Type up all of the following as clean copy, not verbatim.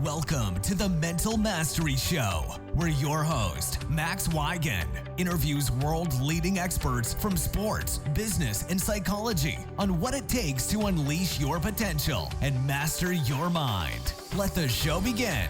Welcome to the Mental Mastery Show, where your host, Max Wigan, interviews world-leading experts from sports, business, and psychology on what it takes to unleash your potential and master your mind. Let the show begin.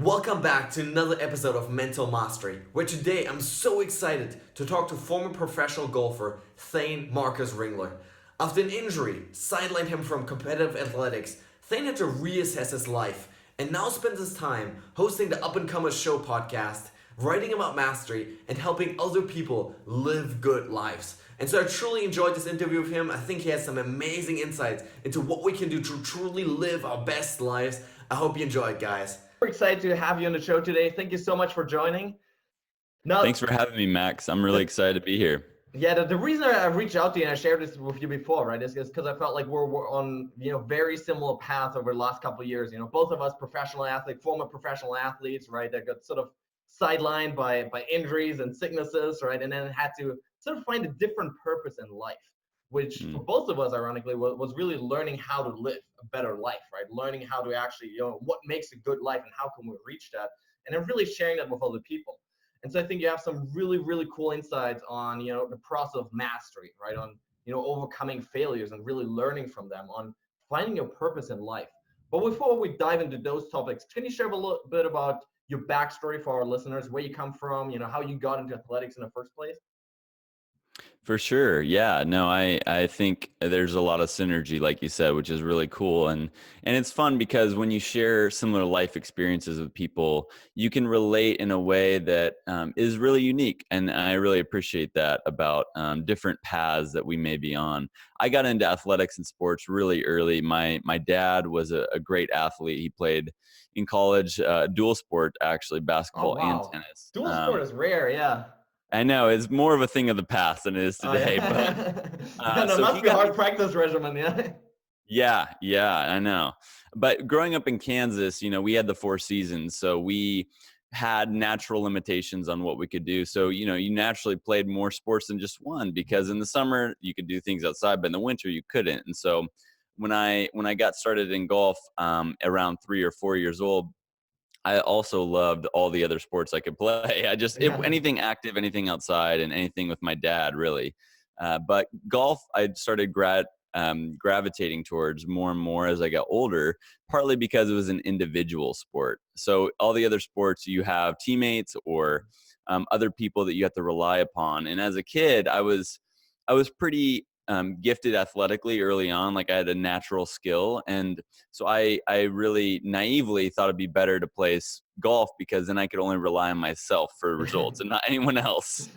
Welcome back to another episode of Mental Mastery, where today I'm so excited to talk to former professional golfer Thane Marcus Ringler. After an injury sidelined him from competitive athletics, Thane had to reassess his life and now spends his time hosting the Up and Comers Show podcast, writing about mastery, and helping other people live good lives. And so I truly enjoyed this interview with him. I think he has some amazing insights into what we can do to truly live our best lives. I hope you enjoy it, guys. We're excited to have you on the show today. Thank you so much for joining. Thanks for having me, Max. I'm really excited to be here. Yeah, the reason I reached out to you and I shared this with you before, right, is because I felt like we're on, very similar path over the last couple of years. Both of us professional athletes, former professional athletes, right, that got sort of sidelined by injuries and sicknesses, right, and then had to sort of find a different purpose in life, which for both of us, ironically, was really learning how to live a better life, right, learning how to actually, what makes a good life and how can we reach that, and then really sharing that with other people. And so I think you have some really, really cool insights on, the process of mastery, right? On, overcoming failures and really learning from them, on finding your purpose in life. But before we dive into those topics, can you share a little bit about your backstory for our listeners, where you come from, how you got into athletics in the first place? For sure. Yeah, no, I think there's a lot of synergy, like you said, which is really cool. And it's fun because when you share similar life experiences with people, you can relate in a way that is really unique. And I really appreciate that about different paths that we may be on. I got into athletics and sports really early. My dad was a great athlete. He played in college, dual sport, actually, basketball and tennis. Dual sport is rare, yeah. I know it's more of a thing of the past than it is today, but so must be a hard practice regimen, yeah. Yeah, I know. But growing up in Kansas, we had the 4 seasons, so we had natural limitations on what we could do. So, you naturally played more sports than just one, because in the summer you could do things outside, but in the winter you couldn't. And so when I got started in golf around 3 or 4 years old, I also loved all the other sports I could play. Anything active, anything outside, and anything with my dad, really. But golf, I started gravitating towards more and more as I got older, partly because it was an individual sport. So all the other sports, you have teammates or other people that you have to rely upon. And as a kid, I was pretty gifted athletically early on. Like I had a natural skill. And so I really naively thought it'd be better to play golf, because then I could only rely on myself for results and not anyone else.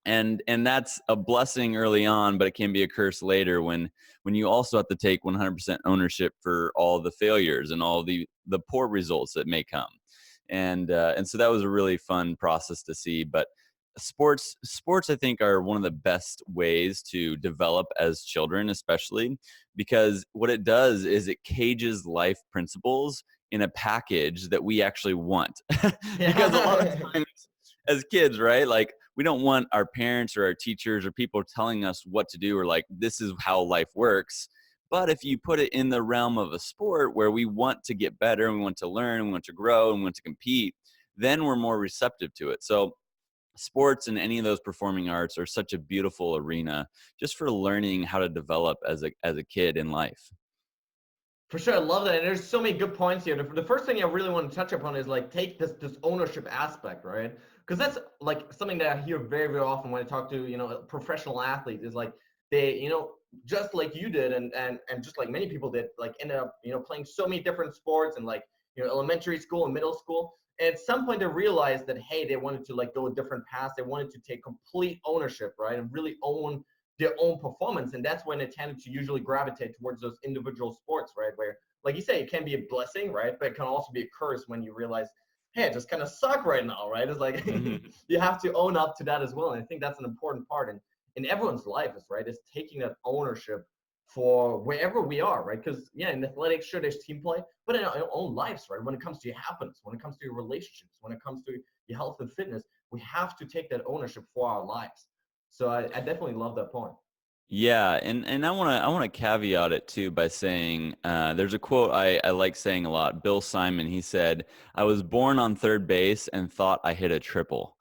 And that's a blessing early on, but it can be a curse later when you also have to take 100% ownership for all the failures and all the poor results that may come. And so that was a really fun process to see. But sports I think are one of the best ways to develop as children, especially because what it does is it cages life principles in a package that we actually want. Because a lot of times as kids, right, like we don't want our parents or our teachers or people telling us what to do, or like this is how life works. But if you put it in the realm of a sport where we want to get better and we want to learn and we want to grow and we want to compete, then we're more receptive to it. So sports and any of those performing arts are such a beautiful arena just for learning how to develop as a kid in life. For sure, I love that. And there's so many good points here. The first thing I really want to touch upon is like take this ownership aspect, right? Because that's like something that I hear very, very often when I talk to, professional athletes, is like they, just like you did and just like many people did, like ended up, playing so many different sports and like, elementary school and middle school. And at some point they realized that, hey, they wanted to like go a different path. They wanted to take complete ownership, right? And really own their own performance. And that's when they tended to usually gravitate towards those individual sports, right? Where, like you say, it can be a blessing, right? But it can also be a curse when you realize, hey, I just kind of suck right now, right? It's like, you have to own up to that as well. And I think that's an important part in everyone's life, is taking that ownership for wherever we are, right? Because in athletics, sure, there's team play, but in our own lives, right? When it comes to your happiness, when it comes to your relationships, when it comes to your health and fitness, we have to take that ownership for our lives. So I definitely love that point. Yeah, and I want to caveat it too by saying there's a quote I like saying a lot. Bill Simon, he said, "I was born on third base and thought I hit a triple."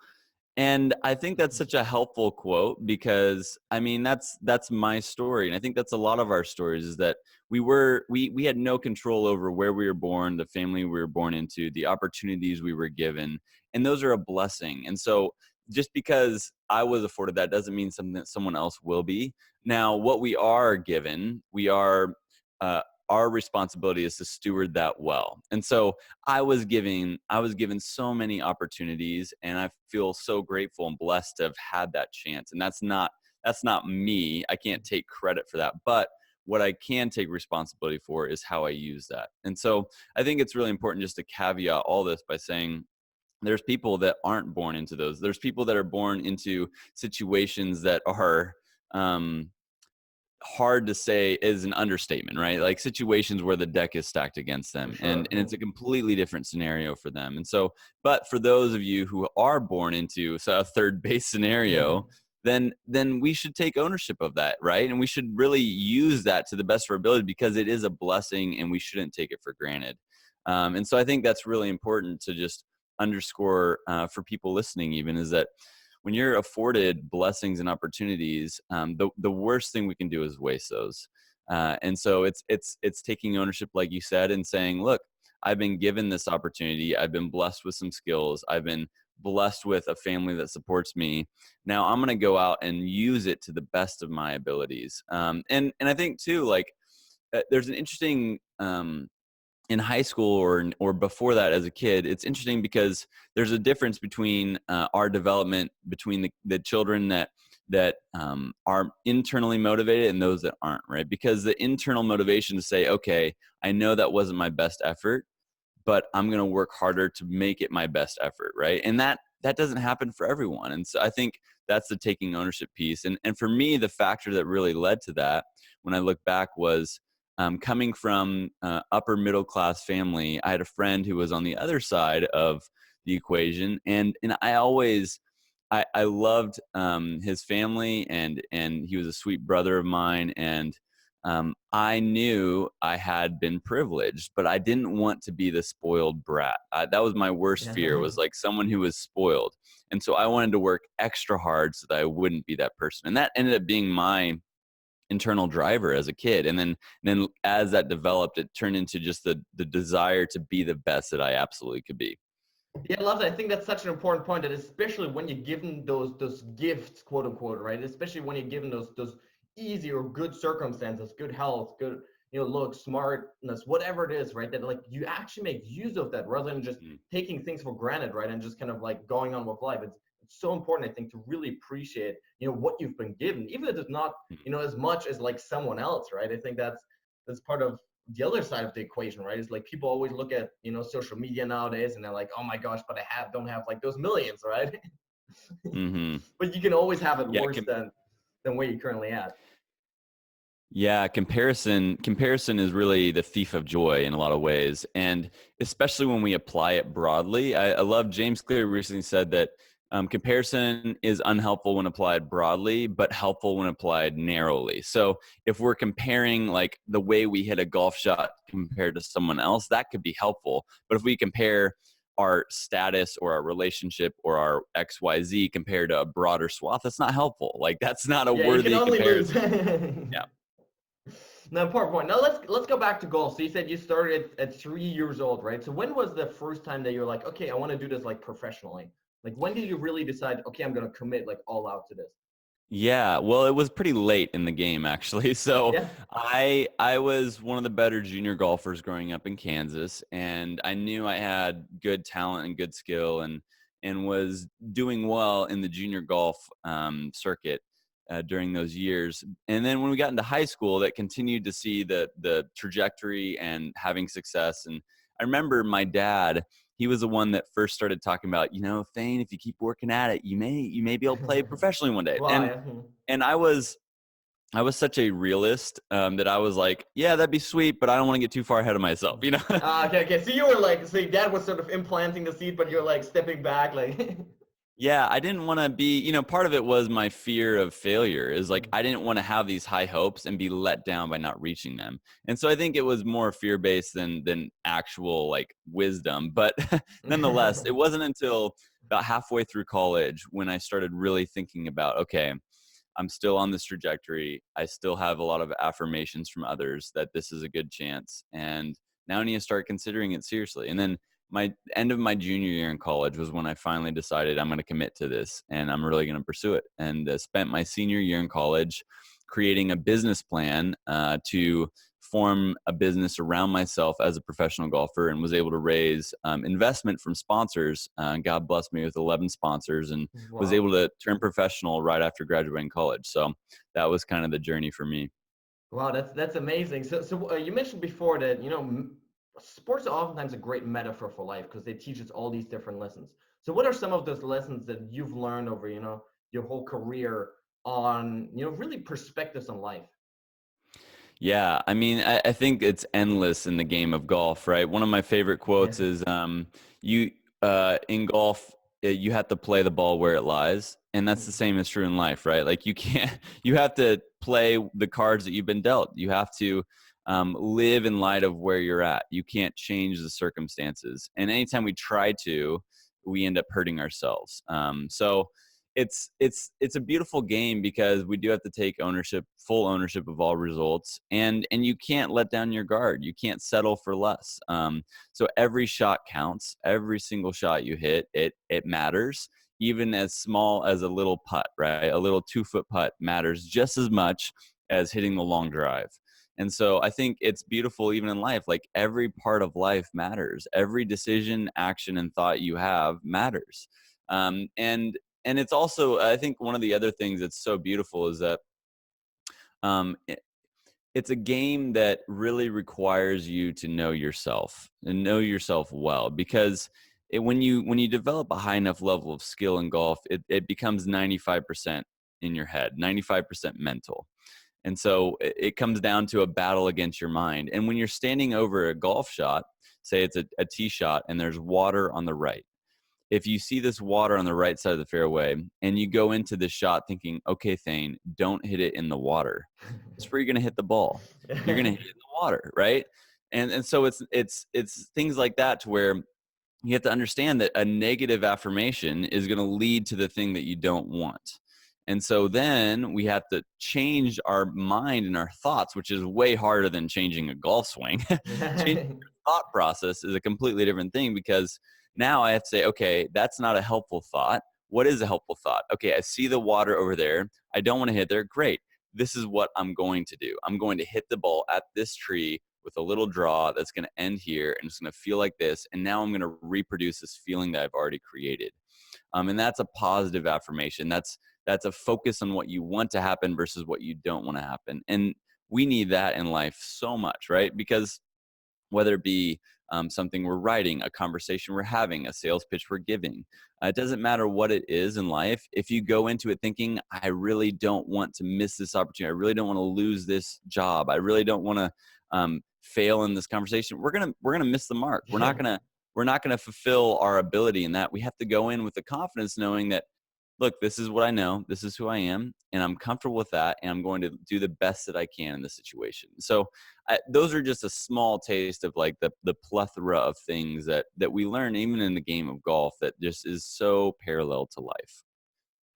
And I think that's such a helpful quote because I mean that's my story, and I think that's a lot of our stories is that we had no control over where we were born, the family we were born into, the opportunities we were given, and those are a blessing. And so just because I was afforded that doesn't mean something that someone else will be. Now, what we are given, we are our responsibility is to steward that well. And so I was given so many opportunities, and I feel so grateful and blessed to have had that chance. And that's not me. I can't take credit for that, but what I can take responsibility for is how I use that. And so I think it's really important just to caveat all this by saying there's people that aren't born into those. There's people that are born into situations that are um, hard to say is an understatement, right? Like situations where the deck is stacked against For them, sure. and it's a completely different scenario for them. And so, but for those of you who are born into a third base scenario, then we should take ownership of that, right? And we should really use that to the best of our ability because it is a blessing and we shouldn't take it for granted. And so I think that's really important to just underscore for people listening, even is that when you're afforded blessings and opportunities, the worst thing we can do is waste those. And so it's taking ownership, like you said, and saying, look, I've been given this opportunity. I've been blessed with some skills. I've been blessed with a family that supports me. Now I'm going to go out and use it to the best of my abilities. And I think too, like there's an interesting in high school or before that as a kid, it's interesting because there's a difference between our development between the children that are internally motivated and those that aren't, right? Because the internal motivation to say, okay, I know that wasn't my best effort, but I'm going to work harder to make it my best effort, right? And that doesn't happen for everyone. And so I think that's the taking ownership piece. And for me, the factor that really led to that when I look back was coming from upper middle class family. I had a friend who was on the other side of the equation, and I loved his family, and he was a sweet brother of mine, and I knew I had been privileged, but I didn't want to be the spoiled brat. That was my worst fear, Yeah. was like someone who was spoiled. And so I wanted to work extra hard so that I wouldn't be that person. And that ended up being my internal driver as a kid. And then as that developed, it turned into just the desire to be the best that I absolutely could be. Yeah, I love that. I think that's such an important point, that especially when you're given those gifts, quote unquote, right? Especially when you're given those easy or good circumstances, good health, good looks, smartness, whatever it is, right? That like you actually make use of that rather than just Mm, taking things for granted, right? And just kind of like going on with life. It's so important, I think, to really appreciate what you've been given, even if it's not mm, as much as like someone else, right? I think that's part of the other side of the equation, right? Is like people always look at social media nowadays, and they're like, oh my gosh, but I don't have like those millions, right? mm-hmm. But you can always have it Yeah, worse than where you're currently at. yeah, comparison is really the thief of joy in a lot of ways, and especially when we apply it broadly. I love James Clear recently said that comparison is unhelpful when applied broadly, but helpful when applied narrowly. So if we're comparing like the way we hit a golf shot compared to someone else, that could be helpful. But if we compare our status or our relationship or our XYZ compared to a broader swath, that's not helpful. Like that's not a Yeah, you can worthy only lose. comparison. Yeah. No, important point. Now let's go back to golf. So you said you started at 3 years old, right? So when was the first time that you're like, okay, I want to do this like professionally? Like when did you really decide, okay, I'm gonna commit like all out to this? Yeah, well, it was pretty late in the game actually. So Yeah. I was one of the better junior golfers growing up in Kansas, and I knew I had good talent and good skill, and was doing well in the junior golf circuit during those years. And then when we got into high school, that continued to see the trajectory and having success. And I remember my dad. He was the one that first started talking about, Thane, if you keep working at it, you may be able to play professionally one day. Wow. And Yeah. and I was such a realist that I was like, yeah, that'd be sweet, but I don't want to get too far ahead of myself. Okay. So you were like, so your dad was sort of implanting the seed, but you're like stepping back, like. Yeah, I didn't want to be, part of it was my fear of failure is like, Mm. I didn't want to have these high hopes and be let down by not reaching them. And so I think it was more fear-based than actual like wisdom. But nonetheless, it wasn't until about halfway through college when I started really thinking about, okay, I'm still on this trajectory. I still have a lot of affirmations from others that this is a good chance. And now I need to start considering it seriously. And then my end of my junior year in college was when I finally decided I'm going to commit to this and I'm really going to pursue it. And spent my senior year in college creating a business plan to form a business around myself as a professional golfer, and was able to raise investment from sponsors. God blessed me with 11 sponsors, and was Wow. able to turn professional right after graduating college. So that was kind of the journey for me. Wow, that's amazing. So you mentioned before that sports are oftentimes a great metaphor for life because they teach us all these different lessons. So what are some of those lessons that you've learned over your whole career on really perspectives on life? Yeah, I mean, I think it's endless in the game of golf, right? One of my favorite quotes is, "You in golf, you have to play the ball where it lies," and that's the same as true in life, right? Like you can't, you have to play the cards that you've been dealt. You have to live in light of where you're at. You can't change the circumstances, and anytime we try to, we end up hurting ourselves. So it's a beautiful game because we do have to take full ownership of all results, and you can't let down your guard. You can't settle for less. So every shot counts. Every single shot you hit, it matters. Even as small as a little putt, right? A little 2-foot putt matters just as much as hitting the long drive. And so I think it's beautiful even in life. Like every part of life matters. Every decision, action, and thought you have matters. And it's also, I think one of the other things that's so beautiful is that um, it, it's a game that really requires you to know yourself and know yourself well, because when you develop a high enough level of skill in golf, it becomes 95% in your head, 95% mental. And so it comes down to a battle against your mind. And when you're standing over a golf shot, say it's a tee shot and there's water on the right, if you see this water on the right side of the fairway and you go into this shot thinking, okay, Thane, don't hit it in the water. That's where you're going to hit the ball. You're going to hit it in the water, right? And so it's things like that to where you have to understand that a negative affirmation is going to lead to the thing that you don't want. And so then we have to change our mind and our thoughts, which is way harder than changing a golf swing. Changing your thought process is a completely different thing, because now I have to say, okay, that's not a helpful thought. What is a helpful thought? Okay, I see the water over there. I don't want to hit there. Great. This is what I'm going to do. I'm going to hit the ball at this tree with a little draw that's going to end here, and it's going to feel like this. And now I'm going to reproduce this feeling that I've already created. And that's a positive affirmation. That's a focus on what you want to happen versus what you don't want to happen. And we need that in life so much, right? Because whether it be something we're writing, a conversation we're having, a sales pitch we're giving, it doesn't matter what it is in life. If you go into it thinking, I really don't want to miss this opportunity, I really don't want to lose this job, I really don't want to fail in this conversation, we're gonna miss the mark. We're not gonna fulfill our ability in that. We have to go in with the confidence, knowing that, look, this is what I know, this is who I am, and I'm comfortable with that, and I'm going to do the best that I can in this situation. So those are just a small taste of like the plethora of things that we learn even in the game of golf that just is so parallel to life.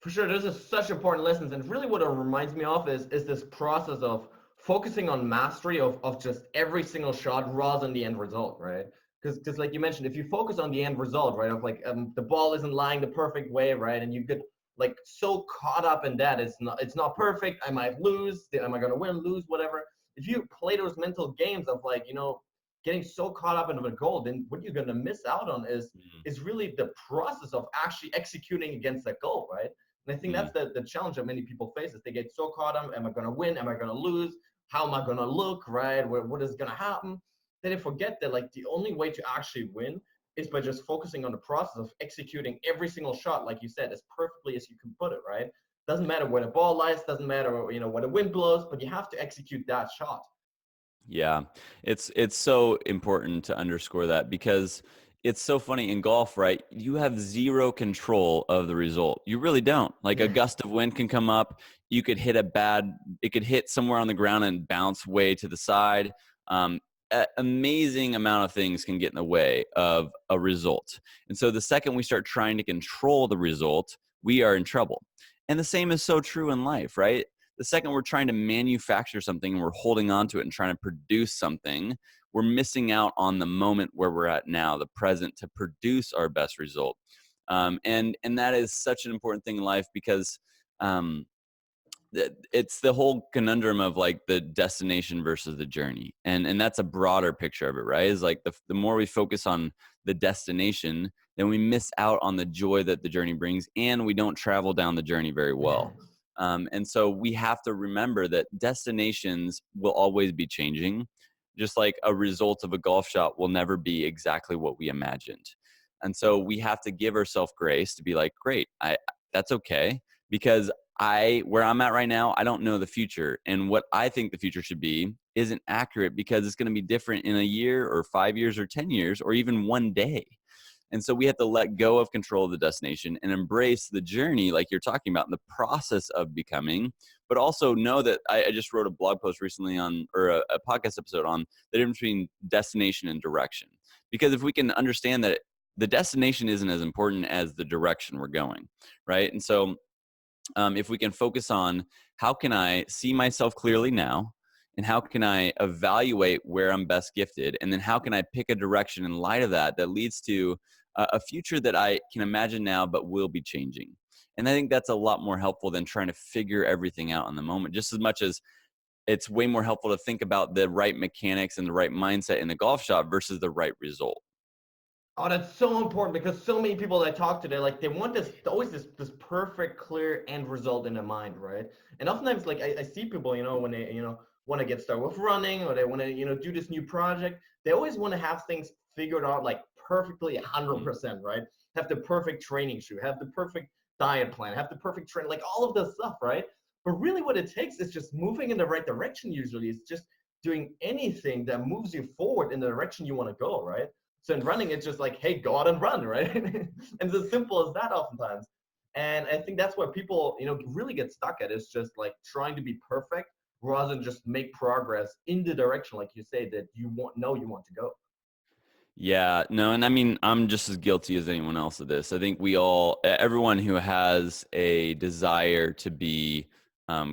For sure, those are such important lessons, and really what it reminds me of is this process of focusing on mastery of just every single shot rather than the end result, right? Because like you mentioned, if you focus on the end result, right, of like the ball isn't lying the perfect way, right, and you get like so caught up in that it's not perfect, I might lose, am I gonna win, lose, whatever. If you play those mental games of like getting so caught up into the goal, then what you're gonna miss out on is really the process of actually executing against that goal, right? And I think Mm-hmm. that's the challenge that many people face is they get so caught up, am I going to win? Am I going to lose? How am I going to look, right? What is going to happen? Then they forget that like the only way to actually win is by just focusing on the process of executing every single shot, like you said, as perfectly as you can put it, right? Doesn't matter where the ball lies, doesn't matter, where the wind blows, but you have to execute that shot. Yeah, it's so important to underscore that, because it's so funny in golf, right? You have zero control of the result. You really don't. Like a gust of wind can come up. You could hit it could hit somewhere on the ground and bounce way to the side. Amazing amount of things can get in the way of a result. And so the second we start trying to control the result, we are in trouble. And the same is so true in life, right? The second we're trying to manufacture something and we're holding on to it and trying to produce something, we're missing out on the moment where we're at now, the present, to produce our best result. And that is such an important thing in life because it's the whole conundrum of like the destination versus the journey. And that's a broader picture of it, right? Is like the more we focus on the destination, then we miss out on the joy that the journey brings, and we don't travel down the journey very well. And so we have to remember that destinations will always be changing, just like a result of a golf shot will never be exactly what we imagined. And so we have to give ourselves grace to be like, great, that's okay, because where I'm at right now, I don't know the future. And what I think the future should be isn't accurate because it's going to be different in a year or 5 years or 10 years or even one day. And so we have to let go of control of the destination and embrace the journey, like you're talking about, in the process of becoming, but also know that I just wrote a blog post recently or a podcast episode on the difference between destination and direction. Because if we can understand that the destination isn't as important as the direction we're going, right? And so if we can focus on how can I see myself clearly now, and how can I evaluate where I'm best gifted, and then how can I pick a direction in light of that leads to a future that I can imagine now but will be changing. And I think that's a lot more helpful than trying to figure everything out in the moment, just as much as it's way more helpful to think about the right mechanics and the right mindset in the golf shot versus the right result. Oh, that's so important because so many people that I talk to, they want this perfect, clear end result in their mind, right? And oftentimes, like I see people, when they, want to get started with running or they want to, do this new project, they always want to have things figured out like perfectly 100%, right? Have the perfect training shoe, have the perfect diet plan, have the perfect train, like all of this stuff, right? But really what it takes is just moving in the right direction usually. It's just doing anything that moves you forward in the direction you want to go, right? So in running, it's just like, hey, go out and run, right? And it's as simple as that oftentimes. And I think that's where people, really get stuck at, is just like trying to be perfect rather than just make progress in the direction, like you say, that you want to go. Yeah, no, and I mean, I'm just as guilty as anyone else of this. I think everyone who has a desire to be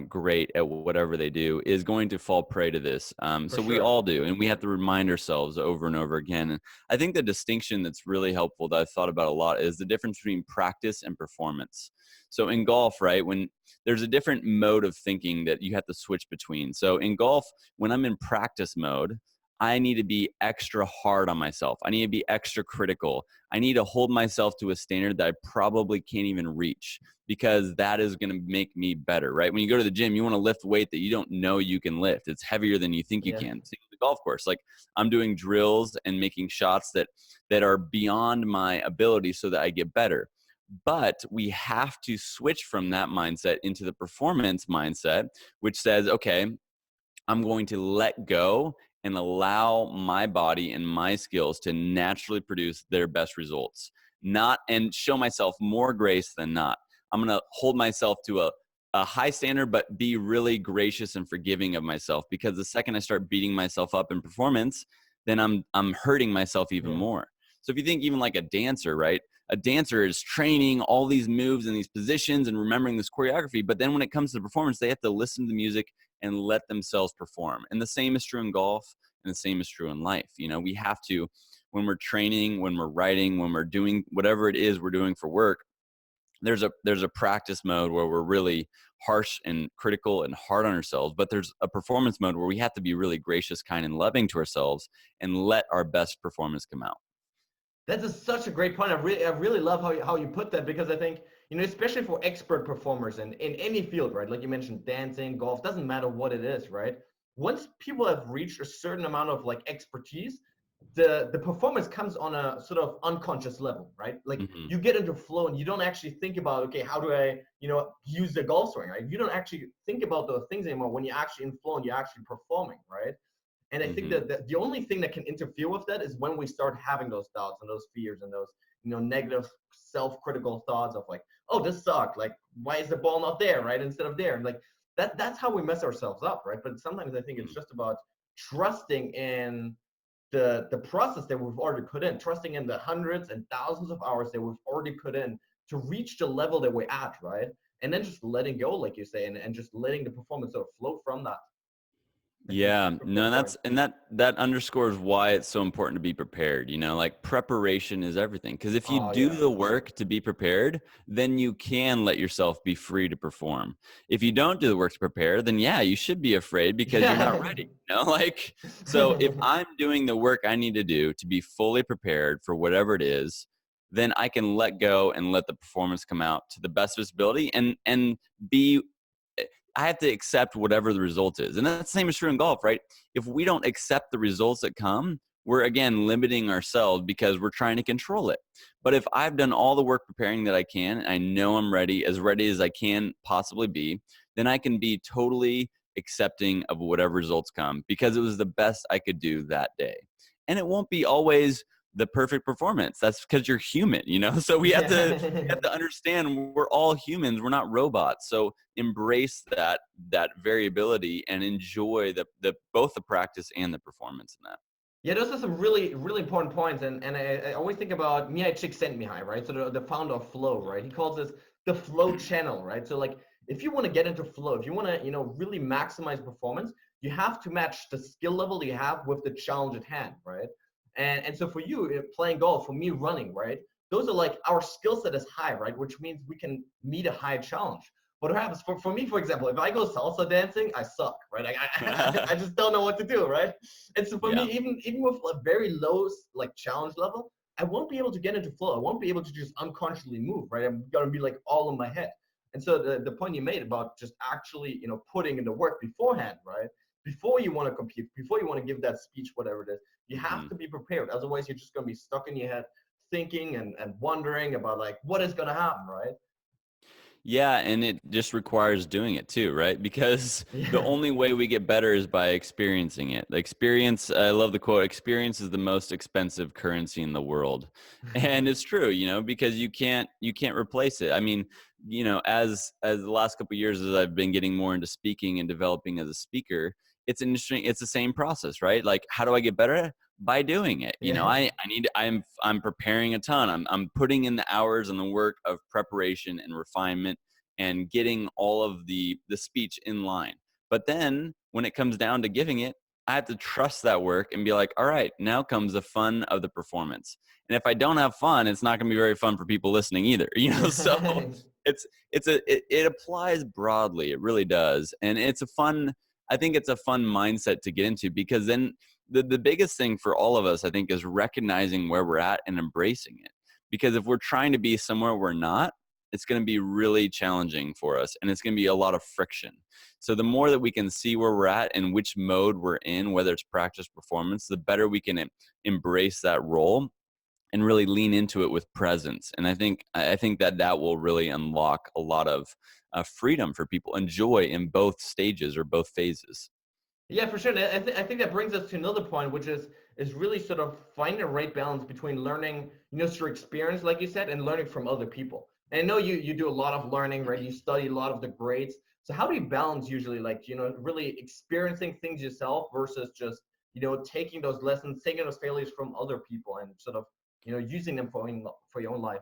great at whatever they do is going to fall prey to this. So we all do, and we have to remind ourselves over and over again. And I think the distinction that's really helpful that I've thought about a lot is the difference between practice and performance. So in golf, right, when there's a different mode of thinking that you have to switch between. So in golf, when I'm in practice mode, I need to be extra hard on myself. I need to be extra critical. I need to hold myself to a standard that I probably can't even reach, because that is going to make me better, right? When you go to the gym, you want to lift weight that you don't know you can lift. It's heavier than you think you can. Same with the golf course. Like I'm doing drills and making shots that are beyond my ability so that I get better. But we have to switch from that mindset into the performance mindset, which says, okay, I'm going to let go and allow my body and my skills to naturally produce their best results, and show myself more grace than not. I'm going to hold myself to a high standard, but be really gracious and forgiving of myself, because the second I start beating myself up in performance, then I'm hurting myself even more. So if you think even like a dancer, right? A dancer is training all these moves and these positions and remembering this choreography, but then when it comes to performance, they have to listen to the music and let themselves perform. And the same is true in golf, and the same is true in life. We have to, when we're training, when we're writing, when we're doing whatever it is we're doing for work, there's a practice mode where we're really harsh and critical and hard on ourselves, but there's a performance mode where we have to be really gracious, kind, and loving to ourselves and let our best performance come out. That's such a great point. I really love how you put that, because I think, especially for expert performers in any field, right? Like you mentioned, dancing, golf, doesn't matter what it is, right? Once people have reached a certain amount of like expertise, the performance comes on a sort of unconscious level, right? Like you get into flow and you don't actually think about, okay, how do I, use the golf swing, right? You don't actually think about those things anymore when you're actually in flow and you're actually performing, right? And I think Mm-hmm. that the only thing that can interfere with that is when we start having those doubts and those fears and those, negative self-critical thoughts of like, oh, this sucked. Like, why is the ball not there, right? Instead of there. And like that's how we mess ourselves up, right? But sometimes I think it's just about trusting in the process that we've already put in, trusting in the hundreds and thousands of hours that we've already put in to reach the level that we're at, right? And then just letting go, like you say, and just letting the performance sort of flow from that. I think Yeah, super cool no, point. that underscores why it's so important to be prepared. Like preparation is everything. Because if you Oh do yeah. the work to be prepared, then you can let yourself be free to perform. If you don't do the work to prepare, then yeah, you should be afraid because you're not ready. Like, so if I'm doing the work I need to do to be fully prepared for whatever it is, then I can let go and let the performance come out to the best of its ability and be I have to accept whatever the result is. And that's the same as true in golf, right? If we don't accept the results that come, we're again limiting ourselves because we're trying to control it. But if I've done all the work preparing that I can, and I know I'm ready as I can possibly be, then I can be totally accepting of whatever results come because it was the best I could do that day. And it won't be always the perfect performance. That's because you're human. So we have to understand we're all humans. We're not robots. So embrace that variability and enjoy the both the practice and the performance in that. Yeah, those are some really, really important points. And I always think about Mihai Csikszentmihalyi, right? So the founder of Flow, right? He calls this the flow channel, right? So like if you want to get into flow, if you want to, really maximize performance, you have to match the skill level that you have with the challenge at hand, right? And so for you, playing golf, for me running, right? Those are like our skill set is high, right? Which means we can meet a high challenge. What happens for me, for example, if I go salsa dancing, I suck, right? I just don't know what to do, right? And so for me, Yeah. even with a very low like challenge level, I won't be able to get into flow. I won't be able to just unconsciously move, right? I'm gonna be like all in my head. And so the point you made about just actually, putting in the work beforehand, right? Before you want to compete, before you want to give that speech, whatever it is, you have Mhm. to be prepared. Otherwise, you're just gonna be stuck in your head thinking and wondering about like what is gonna happen, right? Yeah, and it just requires doing it too, right? Because the Yeah. only way we get better is by experiencing it. The experience, I love the quote, experience is the most expensive currency in the world. And it's true, because you can't replace it. I mean, as the last couple of years as I've been getting more into speaking and developing as a speaker, it's the same process, right? Like how do I get better? By doing it. Yeah. I'm preparing a ton. I'm putting in the hours and the work of preparation and refinement and getting all of the speech in line. But then when it comes down to giving it, I have to trust that work and be like, all right, now comes the fun of the performance. And if I don't have fun, it's not going to be very fun for people listening either. So it applies broadly. It really does. And I think it's a fun mindset to get into because then the biggest thing for all of us, I think, is recognizing where we're at and embracing it. Because if we're trying to be somewhere we're not, it's going to be really challenging for us and it's going to be a lot of friction. So the more that we can see where we're at and which mode we're in, whether it's practice performance, the better we can embrace that role and really lean into it with presence. And I think that will really unlock a lot of freedom for people and joy in both stages or both phases. Yeah, for sure. And I think that brings us to another point, which is really sort of finding a right balance between learning, through experience, like you said, and learning from other people. And I know you do a lot of learning, right? You study a lot of the grades. So how do you balance usually, like, really experiencing things yourself versus just, taking those lessons, taking those failures from other people and sort of, using them for your own life?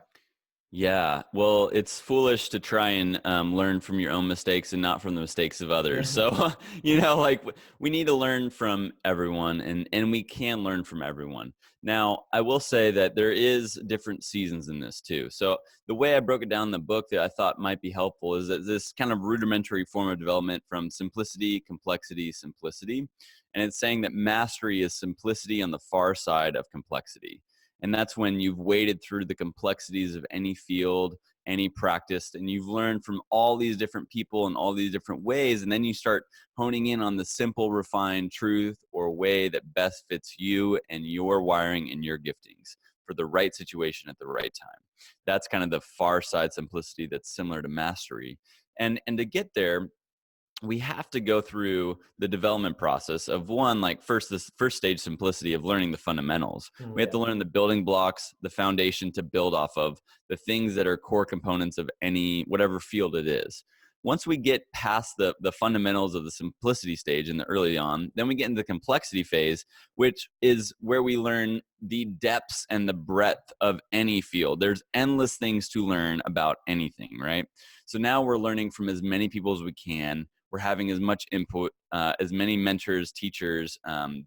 Yeah, well, it's foolish to try and learn from your own mistakes and not from the mistakes of others. Yeah. So, we need to learn from everyone and we can learn from everyone. Now, I will say that there is different seasons in this too. So the way I broke it down in the book that I thought might be helpful is that this kind of rudimentary form of development from simplicity, complexity, simplicity. And it's saying that mastery is simplicity on the far side of complexity. And that's when you've waded through the complexities of any field, any practice, and you've learned from all these different people in all these different ways. And then you start honing in on the simple, refined truth or way that best fits you and your wiring and your giftings for the right situation at the right time. That's kind of the far side simplicity that's similar to mastery. And to get there, we have to go through the development process of one, like this first stage simplicity of learning the fundamentals. We have Yeah. to learn the building blocks, the foundation to build off of, the things that are core components of any, whatever field it is. Once we get past the fundamentals of the simplicity stage in the early on, then we get into the complexity phase, which is where we learn the depths and the breadth of any field. There's endless things to learn about anything, right? So now we're learning from as many people as we can. We're having as much input, as many mentors, teachers,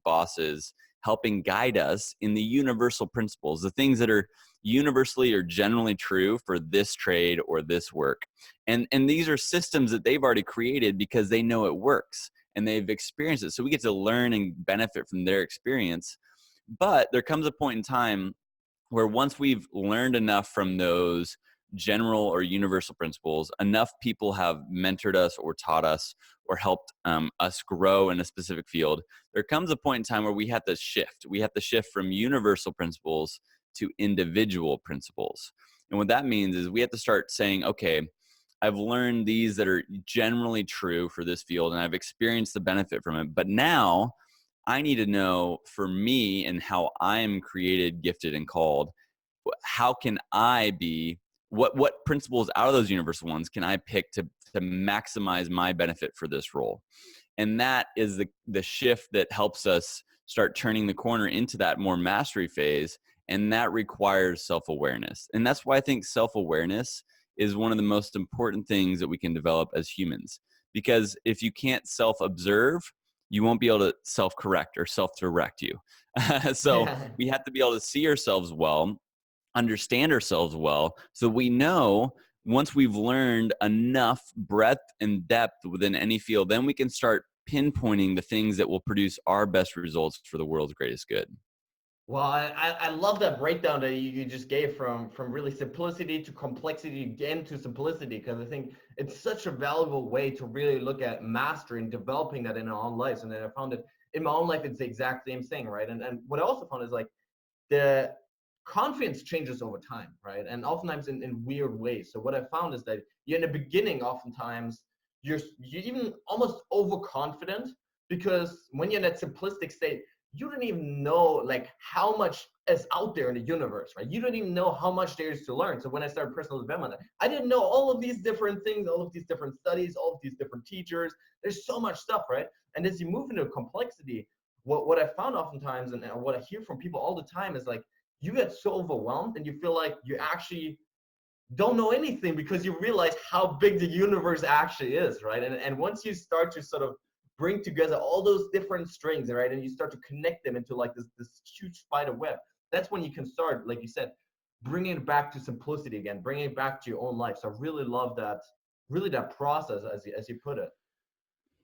bosses, helping guide us in the universal principles, the things that are universally or generally true for this trade or this work. And these are systems that they've already created because they know it works and they've experienced it. So we get to learn and benefit from their experience. But there comes a point in time where once we've learned enough from those general or universal principles, enough people have mentored us or taught us or helped us grow in a specific field, there comes a point in time where we have to shift. We have to shift from universal principles to individual principles. And what that means is we have to start saying, okay, I've learned these that are generally true for this field and I've experienced the benefit from it. But now I need to know for me and how I'm created, gifted, and called, how can I be, what principles out of those universal ones can I pick to maximize my benefit for this role? And that is the shift that helps us start turning the corner into that more mastery phase. And that requires self-awareness. And that's why I think self-awareness is one of the most important things that we can develop as humans. Because if you can't self-observe, you won't be able to self-correct or self-direct you. So Yeah. we have to be able to see ourselves well, understand ourselves well, so we know once we've learned enough breadth and depth within any field, then we can start pinpointing the things that will produce our best results for the world's greatest good. Well, I love that breakdown that you just gave from really simplicity to complexity again to simplicity, because I think it's such a valuable way to really look at mastery and developing that in our own lives. And then I found it in my own life, it's the exact same thing, right? And what I also found is like the confidence changes over time, right? And oftentimes in weird ways. So what I found is that you're in the beginning, oftentimes you're even almost overconfident, because when you're in that simplistic state, you don't even know like how much is out there in the universe, right? You don't even know how much there is to learn. So when I started personal development, I didn't know all of these different things, all of these different studies, all of these different teachers. There's so much stuff, right? And as you move into complexity, what I found oftentimes, and what I hear from people all the time, is like you get so overwhelmed and you feel like you actually don't know anything, because you realize how big the universe actually is, right? And once you start to sort of bring together all those different strings, right, and you start to connect them into like this huge spider web, that's when you can start, like you said, bringing it back to simplicity again, bringing it back to your own life. So I really love that, really that process as you put it.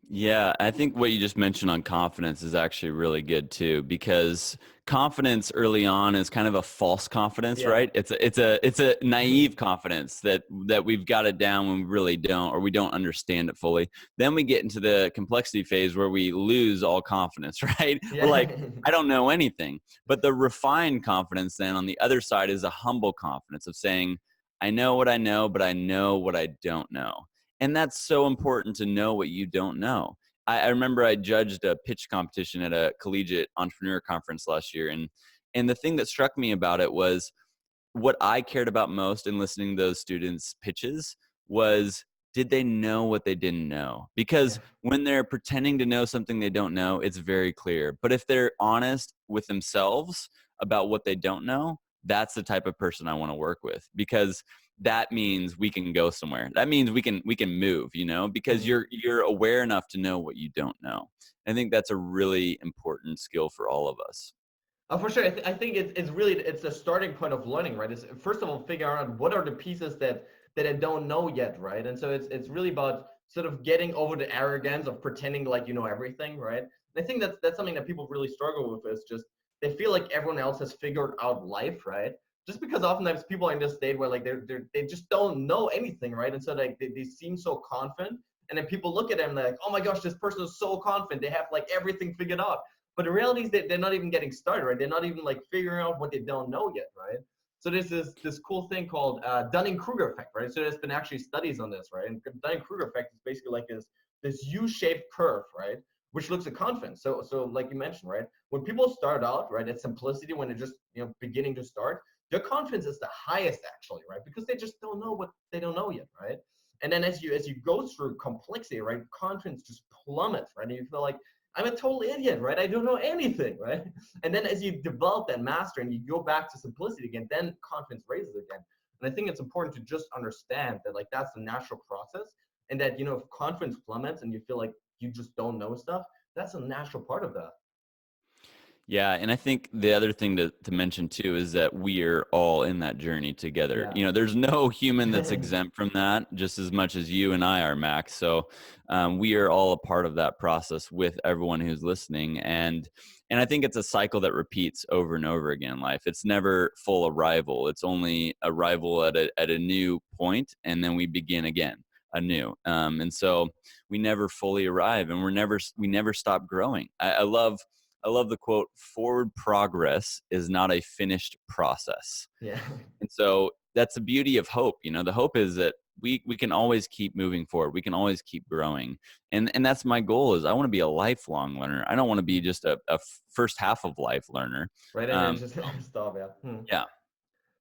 Yeah, I think what you just mentioned on confidence is actually really good too, because confidence early on is kind of a false confidence, Yeah. right? It's a naive confidence that we've got it down when we really don't, or we don't understand it fully. Then we get into the complexity phase where we lose all confidence, right? We're Yeah. like, I don't know anything. But the refined confidence then on the other side is a humble confidence of saying, I know what I know, but I know what I don't know. And that's so important to know what you don't know. I remember I judged a pitch competition at a collegiate entrepreneur conference last year. And the thing that struck me about it was what I cared about most in listening to those students' pitches was, did they know what they didn't know? Because Yeah. when they're pretending to know something they don't know, it's very clear. But if they're honest with themselves about what they don't know, that's the type of person I want to work with, because that means we can go somewhere. That means we can move, because Mhm. you're aware enough to know what you don't know. I think that's a really important skill for all of us. Oh, for sure. I think it's really, it's a starting point of learning, right? It's first of all figure out what are the pieces that I don't know yet, right? And so it's really about sort of getting over the arrogance of pretending like you know everything, right? And I think that's something that people really struggle with, is just they feel like everyone else has figured out life, right? Just because oftentimes people are in this state where like they just don't know anything, right? And so like they seem so confident, and then people look at them like, oh my gosh, this person is so confident, they have like everything figured out. But the reality is that they're not even getting started, right? They're not even like figuring out what they don't know yet, right? So there's this cool thing called Dunning-Kruger effect, right? So there's been actually studies on this, right? And Dunning-Kruger effect is basically like this this U-shaped curve, right? Which looks at confidence. So like you mentioned, right? When people start out, right, at simplicity, when they're just, beginning to start, their confidence is the highest actually, right? Because they just don't know what they don't know yet, right? And then as you go through complexity, right, confidence just plummets, right? And you feel like I'm a total idiot, right? I don't know anything, right? And then as you develop that master and you go back to simplicity again, then confidence raises again. And I think it's important to just understand that like that's the natural process, and that if confidence plummets and you feel like you just don't know stuff, that's a natural part of that. Yeah, and I think the other thing to mention too is that we are all in that journey together. There's no human that's Yeah. exempt from that, just as much as you and I are, Max. So we are all a part of that process with everyone who's listening, and I think it's a cycle that repeats over and over again in life. It's never full arrival. It's only arrival at a new point, and then we begin again anew. And so we never fully arrive, and we never stop growing. I love the quote, forward progress is not a finished process. Yeah. And so that's the beauty of hope. The hope is that we can always keep moving forward. We can always keep growing. And that's my goal is I want to be a lifelong learner. I don't want to be just a first half of life learner. Right. And then just stop. Yeah. Yeah.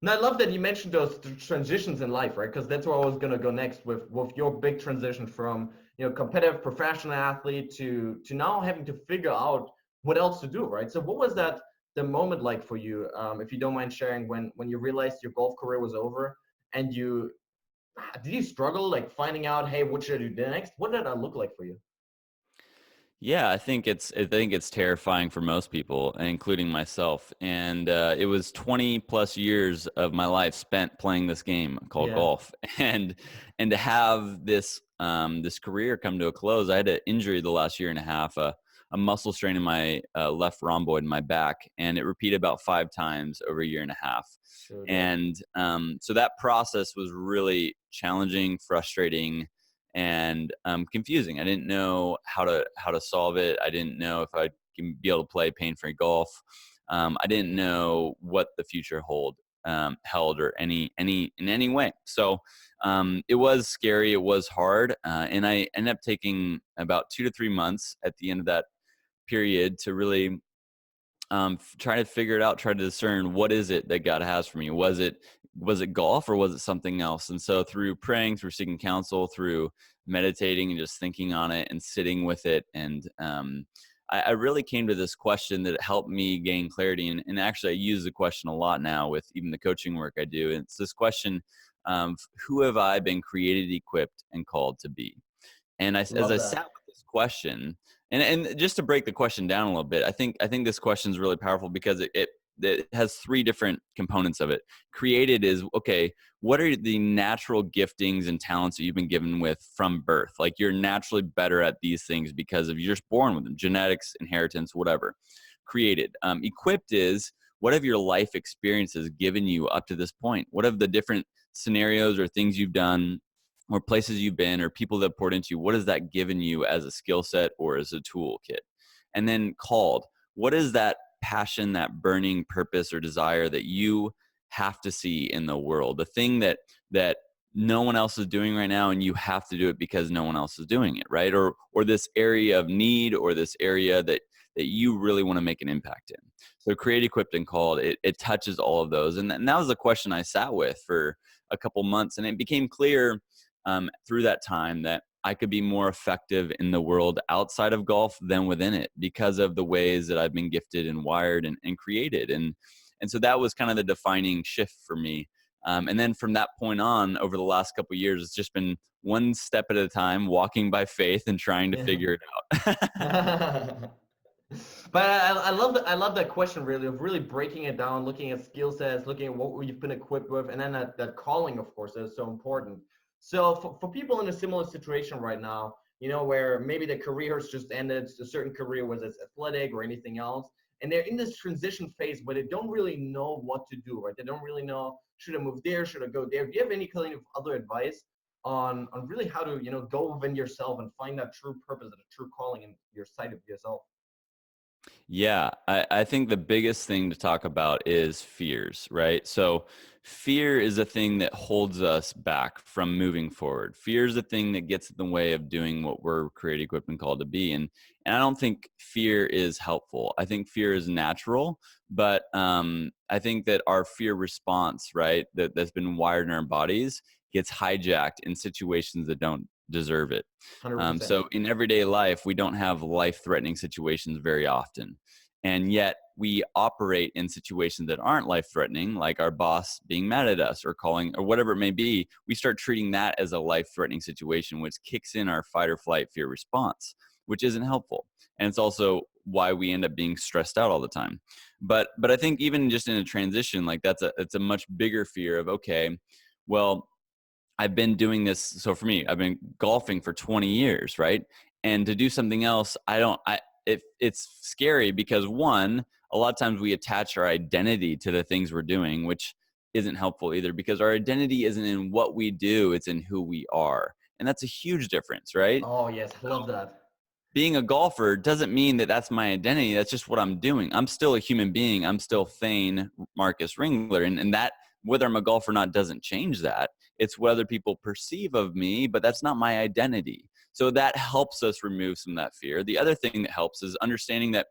No, I love that you mentioned those transitions in life, right? Because that's where I was gonna go next with your big transition from competitive professional athlete to now having to figure out what else to do, right? So what was the moment like for you, if you don't mind sharing, when you realized your golf career was over, and did you struggle like finding out, hey, what should I do next? What did that look like for you? Yeah, I think it's terrifying for most people, including myself. And it was 20 plus years of my life spent playing this game called Yeah. golf, and to have this career come to a close. I had an injury the last year and a half, a muscle strain in my left rhomboid in my back, and it repeated about 5 times over a year and a half. Sure. Yeah. And so that process was really challenging, frustrating, and confusing. I didn't know how to solve it. I didn't know if I'd be able to play pain-free golf. I didn't know what the future held or in any way. So it was scary. It was hard, and I ended up taking about 2 to 3 months at the end of that period to really try to figure it out, try to discern what is it that God has for me. Was it golf, or was it something else? And so through praying, through seeking counsel, through meditating and just thinking on it and sitting with it, and I really came to this question that helped me gain clarity. And actually I use the question a lot now with even the coaching work I do. And it's this question, who have I been created, equipped, and called to be? And as Love I that. sat with this question, and just to break the question down a little bit, I think this question is really powerful because it has 3 different components of it. Created is, okay, what are the natural giftings and talents that you've been given with from birth? Like you're naturally better at these things because of you're just born with them, genetics, inheritance, whatever. Created. Equipped is, what have your life experiences given you up to this point? What have the different scenarios or things you've done or places you've been or people that poured into you, what has that given you as a skill set or as a toolkit? And then called, what is that passion, that burning purpose or desire that you have to see in the world? The thing that no one else is doing right now, and you have to do it because no one else is doing it, right? Or this area of need, or this area that you really want to make an impact in. So create, equipped, and called, it touches all of those. And that was the question I sat with for a couple months, and it became clear through that time that I could be more effective in the world outside of golf than within it because of the ways that I've been gifted and wired and created. And so that was kind of the defining shift for me. And then from that point on, over the last couple of years, it's just been one step at a time, walking by faith and trying to figure it out. But I love that question, really, of really breaking it down, looking at skill sets, looking at what you've been equipped with, and then that calling, of course, is so important. So for people in a similar situation right now, where maybe their career has just ended, a certain career, was it athletic or anything else, and they're in this transition phase where they don't really know what to do, right? They don't really know, should I move there, should I go there? Do you have any kind of other advice on really how to, go within yourself and find that true purpose and a true calling in your sight of yourself? Yeah, I think the biggest thing to talk about is fears, right? So fear is a thing that holds us back from moving forward. Fear is a thing that gets in the way of doing what we're created, equipped, and called to be. And I don't think fear is helpful. I think fear is natural, but I think that our fear response, right, that's been wired in our bodies gets hijacked in situations that don't deserve it. 100%. So in everyday life, we don't have life-threatening situations very often. And yet we operate in situations that aren't life-threatening, like our boss being mad at us or calling or whatever it may be. We start treating that as a life-threatening situation, which kicks in our fight or flight fear response, which isn't helpful. And it's also why we end up being stressed out all the time. But I think even just in a transition, like it's a much bigger fear of, okay, well, I've been doing this. So for me, I've been golfing for 20 years, right? And to do something else, it's scary because one, a lot of times we attach our identity to the things we're doing, which isn't helpful either because our identity isn't in what we do, it's in who we are. And that's a huge difference, right? Oh yes, I love that. Being a golfer doesn't mean that that's my identity. That's just what I'm doing. I'm still a human being. I'm still Thane Marcus Ringler. And that, whether I'm a golfer or not, doesn't change that. It's what other people perceive of me, but that's not my identity. So that helps us remove some of that fear. The other thing that helps is understanding that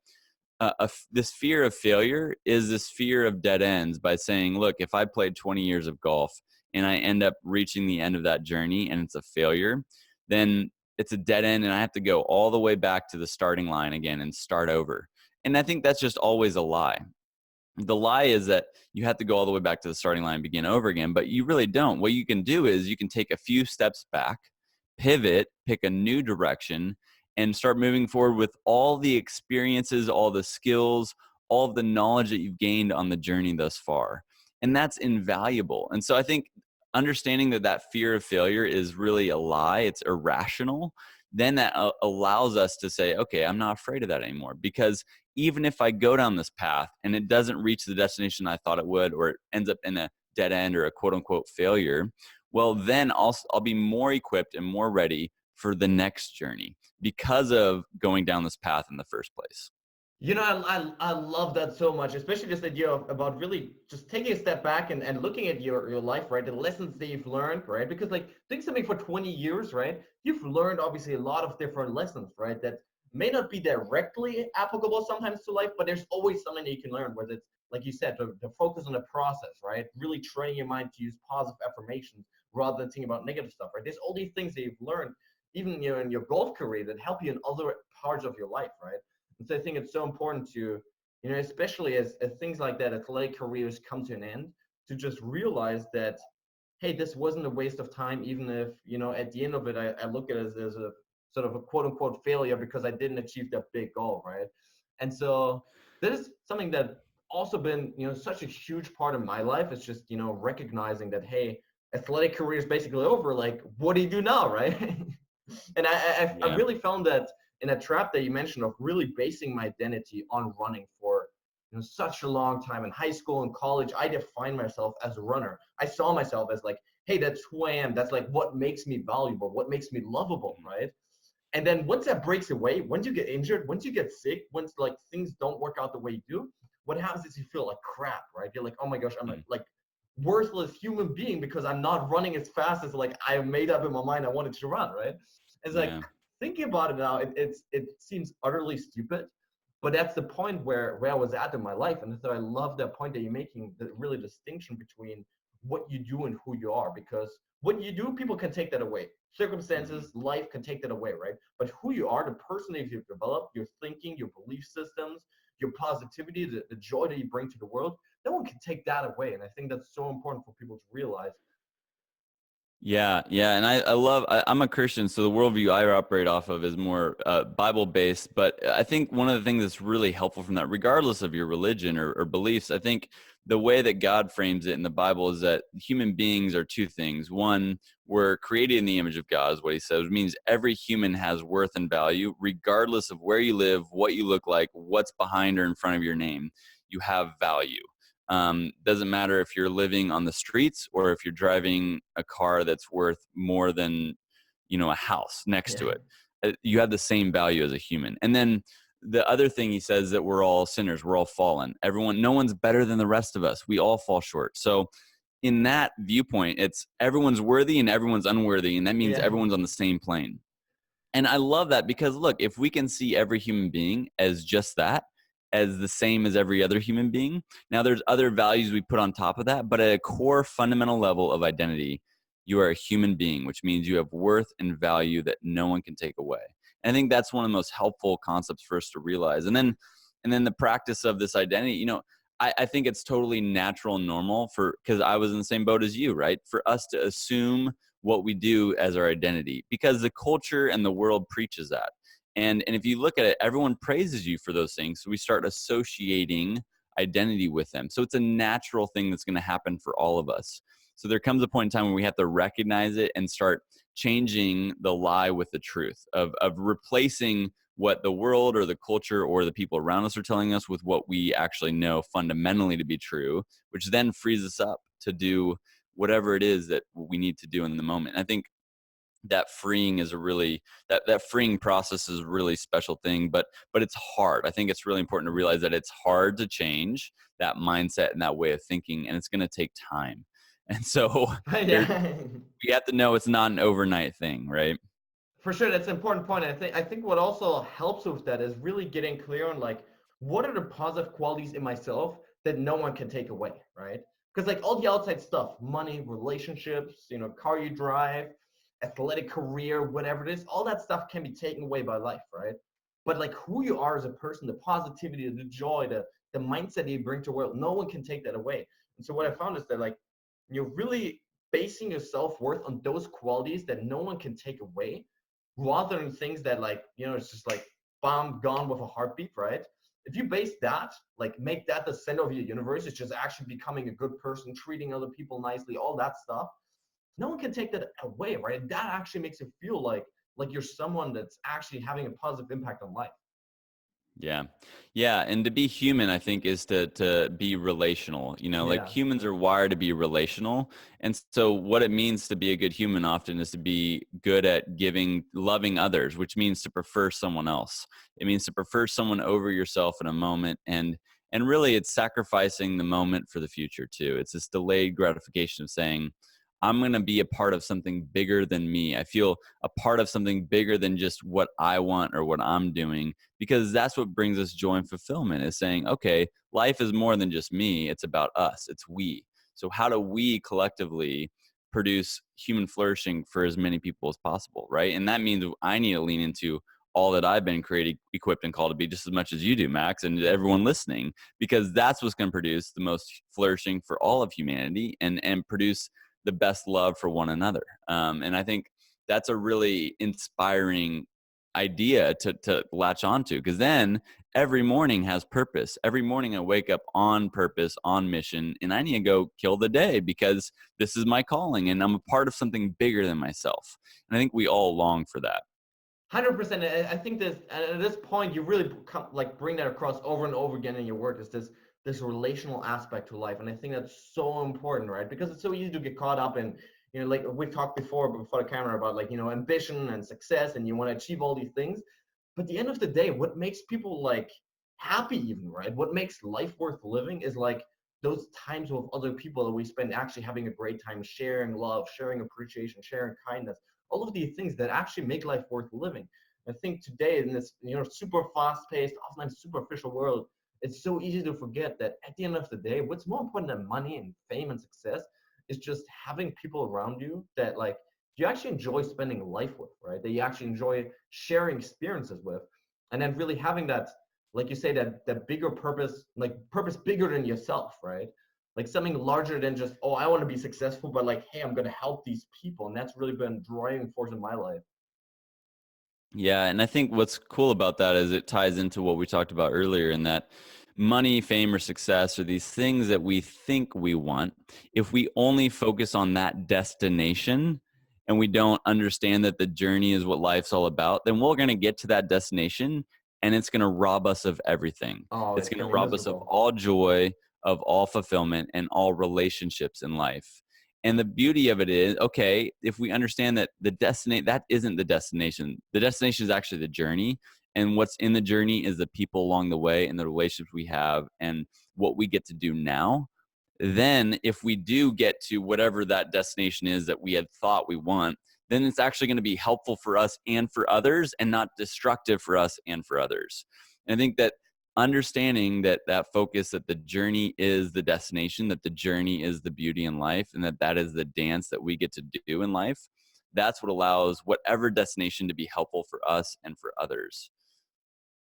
this fear of failure is this fear of dead ends by saying, look, if I played 20 years of golf and I end up reaching the end of that journey and it's a failure, then it's a dead end and I have to go all the way back to the starting line again and start over. And I think that's just always a lie. The lie is that you have to go all the way back to the starting line and begin over again, but you really don't. What you can do is you can take a few steps back, pivot, pick a new direction, and start moving forward with all the experiences, all the skills, all of the knowledge that you've gained on the journey thus far. And that's invaluable. And so I think understanding that that fear of failure is really a lie, it's irrational, then that allows us to say, okay, I'm not afraid of that anymore. Because even if I go down this path and it doesn't reach the destination I thought it would, or it ends up in a dead end or a quote unquote failure, well, then I'll be more equipped and more ready for the next journey because of going down this path in the first place. You know, I love that so much, especially this idea of about really just taking a step back and looking at your life, right? The lessons that you've learned, right? Because like doing something for 20 years, right? You've learned obviously a lot of different lessons, right? That may not be directly applicable sometimes to life, but there's always something that you can learn, whether it's like you said, to focus on the process, right? Really training your mind to use positive affirmations rather than thinking about negative stuff, right? There's all these things that you've learned, even in your golf career that help you in other parts of your life, right? And so I think it's so important to, especially as things like that, athletic careers come to an end, to just realize that, hey, this wasn't a waste of time, even if, at the end of it, I look at it as a sort of a quote unquote failure because I didn't achieve that big goal, right? And so that is something that also been, such a huge part of my life. It's just, recognizing that, hey, athletic career is basically over. Like, what do you do now, right? And I Yeah. really found that in a trap that you mentioned of really basing my identity on running for such a long time in high school and college. I defined myself as a runner. I saw myself as like, hey, that's who I am. That's like what makes me valuable, what makes me lovable, right? And then once that breaks away, once you get injured, once you get sick, once like things don't work out the way you do, what happens is you feel like crap, right? You're like, oh my gosh, I'm like worthless human being because I'm not running as fast as like I made up in my mind I wanted to run, right? It's like Yeah. thinking about it now, it seems utterly stupid, but that's the point where I was at in my life. And so I love that point that you're making, the really distinction between what you do and who you are, because what you do, people can take that away. Circumstances, life can take that away, right? But who you are, the person that you've developed, your thinking, your belief systems, your positivity, the joy that you bring to the world, no one can take that away. And I think that's so important for people to realize. Yeah, yeah, and I'm a Christian, so the worldview I operate off of is more Bible based. But I think one of the things that's really helpful from that, regardless of your religion or beliefs, I think the way that God frames it in the Bible is that human beings are two things. One, we're created in the image of God, is what He says. It means every human has worth and value, regardless of where you live, what you look like, what's behind or in front of your name. You have value. Doesn't matter if you're living on the streets or if you're driving a car that's worth more than, a house next to Yeah. it. You have the same value as a human. And then the other thing he says that we're all sinners, we're all fallen. No one's better than the rest of us. We all fall short. So in that viewpoint, it's everyone's worthy and everyone's unworthy. And that means Yeah. everyone's on the same plane. And I love that because look, if we can see every human being as just that, as the same as every other human being, now there's other values we put on top of that, but at a core fundamental level of identity, you are a human being, which means you have worth and value that no one can take away. And I think that's one of the most helpful concepts for us to realize. And then the practice of this identity, I think it's totally natural and normal because I was in the same boat as you, right? For us to assume what we do as our identity, because the culture and the world preaches that. And if you look at it, everyone praises you for those things. So we start associating identity with them. So it's a natural thing that's going to happen for all of us. So there comes a point in time when we have to recognize it and start changing the lie with the truth of replacing what the world or the culture or the people around us are telling us with what we actually know fundamentally to be true, which then frees us up to do whatever it is that we need to do in the moment. And I think that freeing is that freeing process is a really special thing, but it's hard. I think it's really important to realize that it's hard to change that mindset and that way of thinking, and it's going to take time. And so Yeah. we have to know it's not an overnight thing, right? For sure, that's an important point. I think what also helps with that is really getting clear on like what are the positive qualities in myself that no one can take away, right? Because like all the outside stuff, money, relationships, car you drive, athletic career, whatever it is, all that stuff can be taken away by life, right? But like who you are as a person, the positivity, the joy, the mindset that you bring to the world, no one can take that away. And so what I found is that like you're really basing your self-worth on those qualities that no one can take away rather than things that like, it's just like bomb gone with a heartbeat, right? If you base that, like make that the center of your universe, it's just actually becoming a good person, treating other people nicely, all that stuff. No one can take that away, right? That actually makes it feel like you're someone that's actually having a positive impact on life. Yeah. Yeah. And to be human, I think, is to be relational. Like Yeah. humans are wired to be relational. And so what it means to be a good human often is to be good at loving others, which means to prefer someone else. It means to prefer someone over yourself in a moment. And really it's sacrificing the moment for the future too. It's this delayed gratification of saying, I'm going to be a part of something bigger than me. I feel a part of something bigger than just what I want or what I'm doing, because that's what brings us joy and fulfillment, is saying, okay, life is more than just me. It's about us. It's we. So how do we collectively produce human flourishing for as many people as possible, right? And that means I need to lean into all that I've been created, equipped, and called to be, just as much as you do, Max, and everyone listening, because that's what's going to produce the most flourishing for all of humanity and produce the best love for one another. And I think that's a really inspiring idea to latch onto, because then every morning has purpose. Every morning I wake up on purpose, on mission, and I need to go kill the day because this is my calling and I'm a part of something bigger than myself. And I think we all long for that. 100%. I think this at this point you really bring that across over and over again in your work, is this relational aspect to life, and I think that's so important, right? Because it's so easy to get caught up in, like we talked before the camera about like ambition and success, and you want to achieve all these things, but at the end of the day, what makes people like happy, even, right? What makes life worth living is like those times with other people that we spend actually having a great time, sharing love, sharing appreciation, sharing kindness, all of these things that actually make life worth living. I think today in this super fast-paced, often superficial world, it's so easy to forget that at the end of the day, what's more important than money and fame and success is just having people around you that like you actually enjoy spending life with, right? That you actually enjoy sharing experiences with, and then really having that, like you say, that bigger purpose, like purpose bigger than yourself, right? Like something larger than just, oh, I want to be successful, but like, hey, I'm going to help these people. And that's really been a driving force in my life. Yeah, and I think what's cool about that is it ties into what we talked about earlier, in that money, fame, or success are these things that we think we want. If we only focus on that destination and we don't understand that the journey is what life's all about, then we're going to get to that destination and it's going to rob us of everything. Oh, It's it's going going to to be rob us of miserable. all joy, of all fulfillment, and all relationships in life. And the beauty of it is, okay, if we understand that that isn't the destination is actually the journey. And what's in the journey is the people along the way and the relationships we have and what we get to do now. Then if we do get to whatever that destination is that we had thought we want, then it's actually going to be helpful for us and for others and not destructive for us and for others. And I think that understanding that focus, that the journey is the destination, that the journey is the beauty in life, and that is the dance that we get to do in life, that's what allows whatever destination to be helpful for us and for others.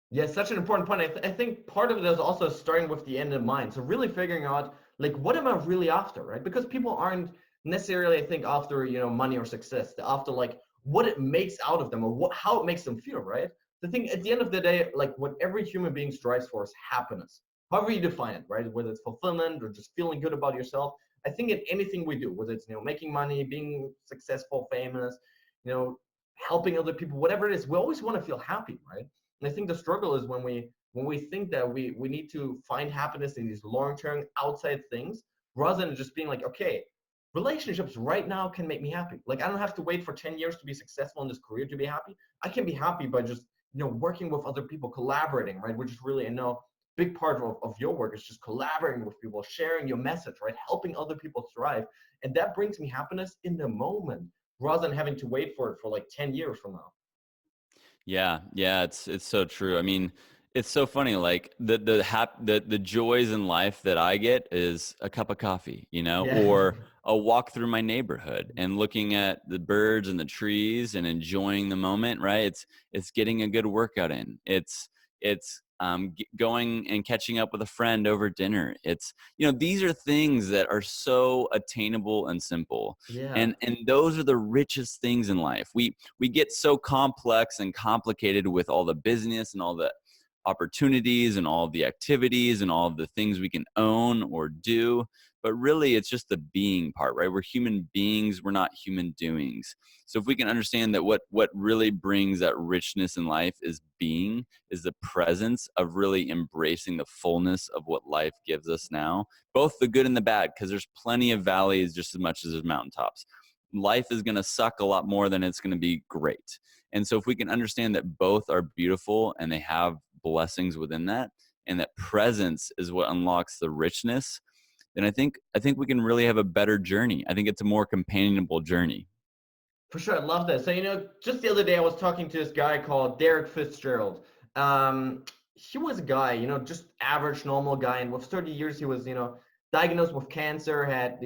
Yeah, such an important point. I think part of it is also starting with the end in mind. So really figuring out like what am I really after, right? Because people aren't necessarily, I think, after money or success. They're after like what it makes out of them or how it makes them feel, right? The thing at the end of the day, like what every human being strives for is happiness, however you define it, right? Whether it's fulfillment or just feeling good about yourself. I think in anything we do, whether it's making money, being successful, famous, you know, helping other people, whatever it is, we always want to feel happy, right? And I think the struggle is when we think that we need to find happiness in these long-term outside things rather than just being like, okay, relationships right now can make me happy. Like I don't have to wait for 10 years to be successful in this career to be happy. I can be happy by just working with other people, collaborating, right? Which is really, big part of your work is just collaborating with people, sharing your message, right? Helping other people thrive. And that brings me happiness in the moment rather than having to wait for it for like 10 years from now. Yeah, it's so true. I mean, it's so funny. Like the joys in life that I get is a cup of coffee, Yeah. or a walk through my neighborhood and looking at the birds and the trees and enjoying the moment. Right? It's getting a good workout in. It's going and catching up with a friend over dinner. It's these are things that are so attainable and simple, Yeah. and those are the richest things in life. We get so complex and complicated with all the business and all the opportunities and all the activities and all the things we can own or do, but really it's just the being part, right? We're human beings, we're not human doings. So if we can understand that what really brings that richness in life is being, is the presence of really embracing the fullness of what life gives us now, both the good and the bad, because there's plenty of valleys just as much as there's mountaintops. Life is going to suck a lot more than it's going to be great. And so if we can understand that both are beautiful and they have blessings within that, and that presence is what unlocks the richness, then I think we can really have a better journey. I think it's a more companionable journey. For sure, I love that. So, just the other day I was talking to this guy called Derek Fitzgerald. He was a guy, just average, normal guy, and with 30 years he was, diagnosed with cancer, had,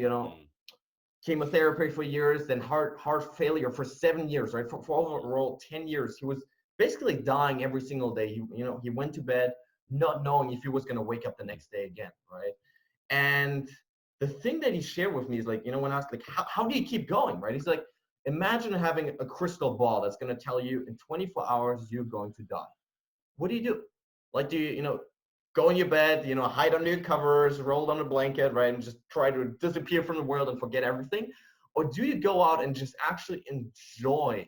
chemotherapy for years, then heart failure for 7 years, right? For overall 10 years, he was basically dying every single day. He went to bed not knowing if he was going to wake up the next day again, right? And the thing that he shared with me is like, when I asked like, how do you keep going, right? He's like, imagine having a crystal ball that's going to tell you in 24 hours you're going to die. What do you do? Like, do you, go in your bed, hide under your covers, roll on a blanket, right, and just try to disappear from the world and forget everything? Or do you go out and just actually enjoy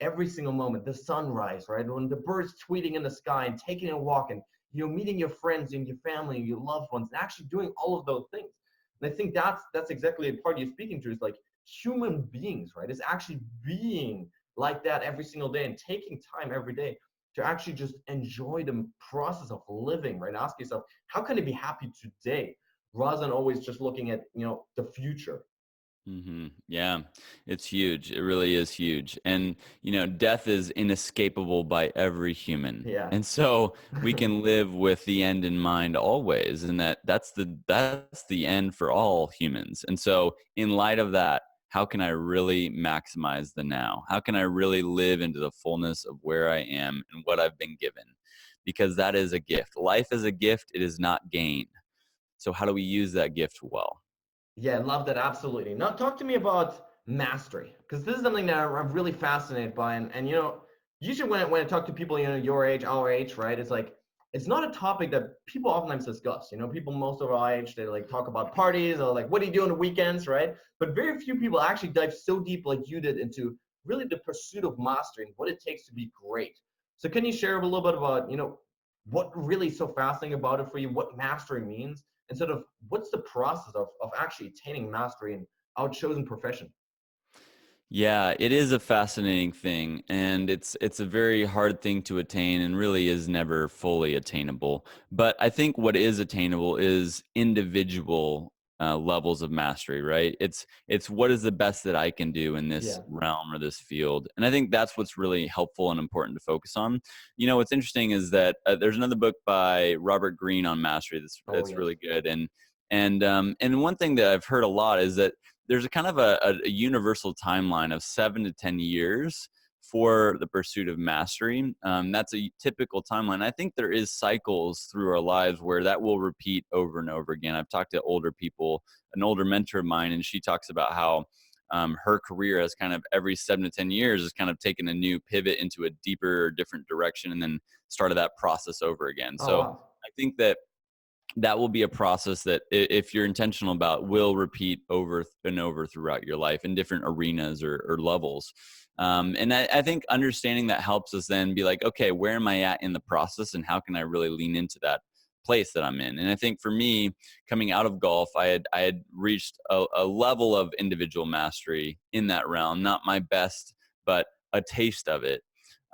every single moment, the sunrise, right, when the birds tweeting in the sky and taking a walk and meeting your friends and your family and your loved ones and actually doing all of those things? And I think that's exactly the part you're speaking to, is like human beings, right? It's actually being like that every single day and taking time every day to actually just enjoy the process of living, right? Ask yourself, how can I be happy today rather than always just looking at, the future? Yeah, it's huge. It really is huge. And, death is inescapable by every human. Yeah. And so we can live with the end in mind always. And that's the end for all humans. And so in light of that, how can I really maximize the now? How can I really live into the fullness of where I am and what I've been given? Because that is a gift. Life is a gift. It is not gain. So how do we use that gift well? Yeah, I love that. Absolutely. Now, talk to me about mastery, because this is something that I'm really fascinated by. And usually when I talk to people, your age, our age, right, it's like, it's not a topic that people oftentimes discuss. People most of our age, they like talk about parties or like, what do you do on the weekends, right? But very few people actually dive so deep like you did into really the pursuit of mastery and what it takes to be great. So can you share a little bit about, what really is so fascinating about it for you, what mastery means? And sort of what's the process of actually attaining mastery in our chosen profession? Yeah, it is a fascinating thing, and it's a very hard thing to attain and really is never fully attainable. But I think what is attainable is individual levels of mastery, right? It's what is the best that I can do in this Yeah. realm or this field. And I think that's what's really helpful and important to focus on. You know, what's interesting is that there's another book by Robert Greene on mastery Oh that's yes. really good. And one thing that I've heard a lot is that there's a kind of a universal timeline of 7 to 10 years for the pursuit of mastery. That's a typical timeline. I think there is cycles through our lives where that will repeat over and over again. I've talked to older people, an older mentor of mine, and she talks about how her career has kind of every 7 to 10 years has kind of taken a new pivot into a deeper, different direction, and then started that process over again. Oh So wow. I think that that will be a process that if you're intentional about will repeat over and over throughout your life in different arenas or levels. And I think understanding that helps us then be like, okay, where am I at in the process and how can I really lean into that place that I'm in? And I think for me, coming out of golf, I had reached a level of individual mastery in that realm, not my best, but a taste of it,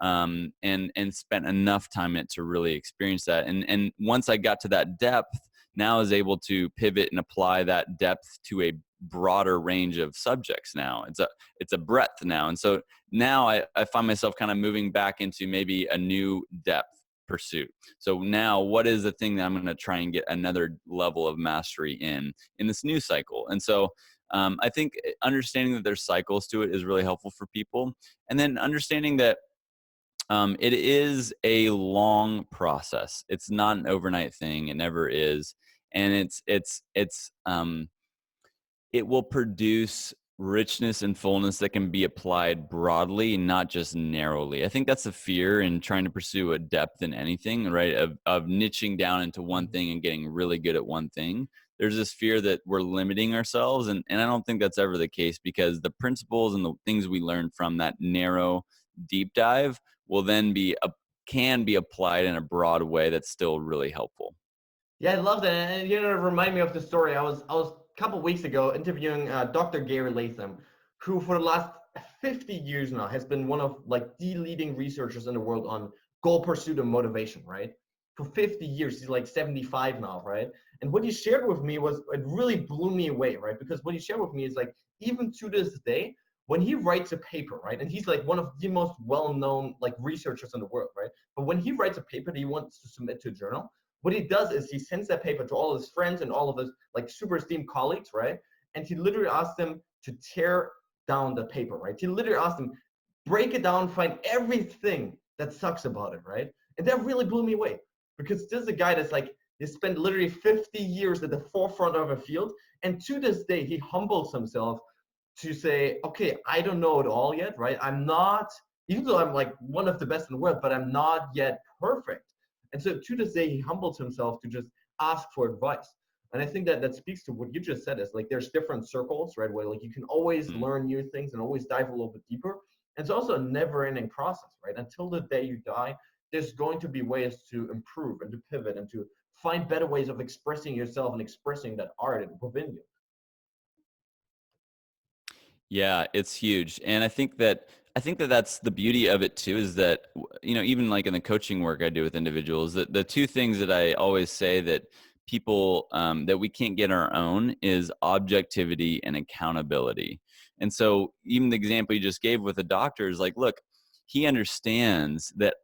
and spent enough time in it to really experience that. And once I got to that depth, now I was able to pivot and apply that depth to a broader range of subjects. Now it's a breadth now, and so now I find myself kind of moving back into maybe a new depth pursuit. So now what is the thing that I'm going to try and get another level of mastery in this new cycle? And so I think understanding that there's cycles to it is really helpful for people, and then understanding that it is a long process. It's not an overnight thing. It never is, and it will produce richness and fullness that can be applied broadly, not just narrowly. I think that's a fear in trying to pursue a depth in anything, right? Of niching down into one Mhm. thing and getting really good at one thing. There's this fear that we're limiting ourselves, and I don't think that's ever the case, because the principles and the things we learn from that narrow deep dive will then can be applied in a broad way that's still really helpful. Yeah, I love that. And you know, it remind me of the story. I was a couple weeks ago interviewing Dr. Gary Latham, who for the last 50 years now has been one of like the leading researchers in the world on goal pursuit and motivation, right? For 50 years, he's like 75 now, right? And what he shared with me was, it really blew me away, right? Because what he shared with me is like, even to this day, when he writes a paper, right? And he's like one of the most well-known like researchers in the world, right? But when he writes a paper that he wants to submit to a journal, what he does is he sends that paper to all his friends and all of his like super esteemed colleagues, right? And he literally asks them to tear down the paper, right? He literally asks them, break it down, find everything that sucks about it, right? And that really blew me away, because this is a guy that's like, he spent literally 50 years at the forefront of a field, and to this day he humbles himself to say, okay, I don't know it all yet, right? I'm not, even though I'm like one of the best in the world, but I'm not yet perfect. And so to this day, he humbles himself to just ask for advice. And I think that that speaks to what you just said, is like there's different circles, right? Where like you can always Mm. learn new things and always dive a little bit deeper. And it's also a never ending process, right? Until the day you die, there's going to be ways to improve and to pivot and to find better ways of expressing yourself and expressing that art within you. Yeah, it's huge. And I think that that's the beauty of it too, is that even like in the coaching work I do with individuals, that the two things that I always say that people that we can't get on our own is objectivity and accountability. And so even the example you just gave with the doctor is like, look, he understands that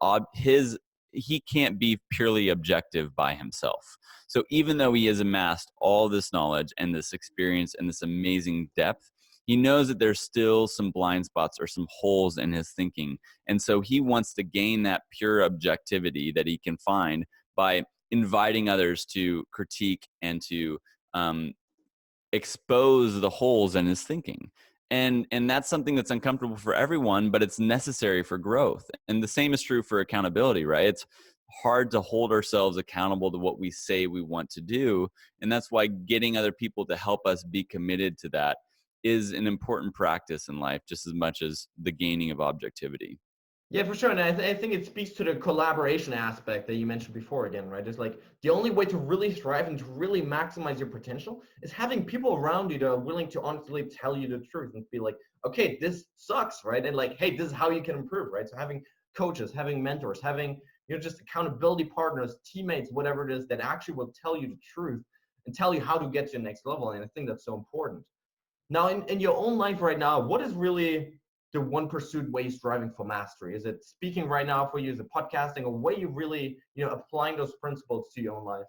he can't be purely objective by himself. So even though he has amassed all this knowledge and this experience and this amazing depth, he knows that there's still some blind spots or some holes in his thinking. And so he wants to gain that pure objectivity that he can find by inviting others to critique and to um, expose the holes in his thinking. And that's something that's uncomfortable for everyone, but it's necessary for growth. And the same is true for accountability, right? It's hard to hold ourselves accountable to what we say we want to do. And that's why getting other people to help us be committed to that is an important practice in life, just as much as the gaining of objectivity. Yeah, for sure. And I think it speaks to the collaboration aspect that you mentioned before again, right? It's like the only way to really thrive and to really maximize your potential is having people around you that are willing to honestly tell you the truth and be like, okay, this sucks, right? And like, hey, this is how you can improve, right? So having coaches, having mentors, having, just accountability partners, teammates, whatever it is that actually will tell you the truth and tell you how to get to the next level. And I think that's so important. Now, in your own life right now, what is really the one pursuit way striving for mastery? Is it speaking right now for you? Is it podcasting? Or way you really, applying those principles to your own life?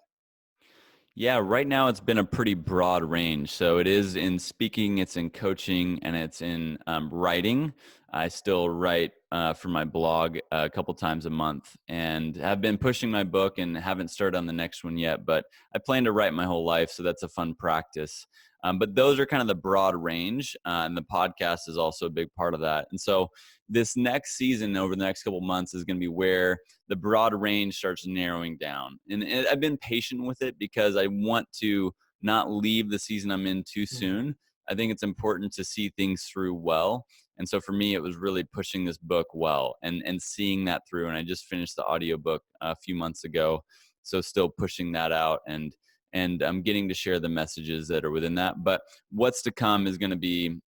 Yeah, right now it's been a pretty broad range. So it is in speaking, it's in coaching, and it's in writing. I still write for my blog a couple times a month, and have been pushing my book and haven't started on the next one yet. But I plan to write my whole life, so that's a fun practice. But those are kind of the broad range, and the podcast is also a big part of that. And so this next season, over the next couple months, is going to be where the broad range starts narrowing down. And I've been patient with it because I want to not leave the season I'm in too Mhm. soon. I think it's important to see things through well. And so for me, it was really pushing this book well and seeing that through. And I just finished the audiobook a few months ago. So still pushing that out and I'm getting to share the messages that are within that. But what's to come is going to be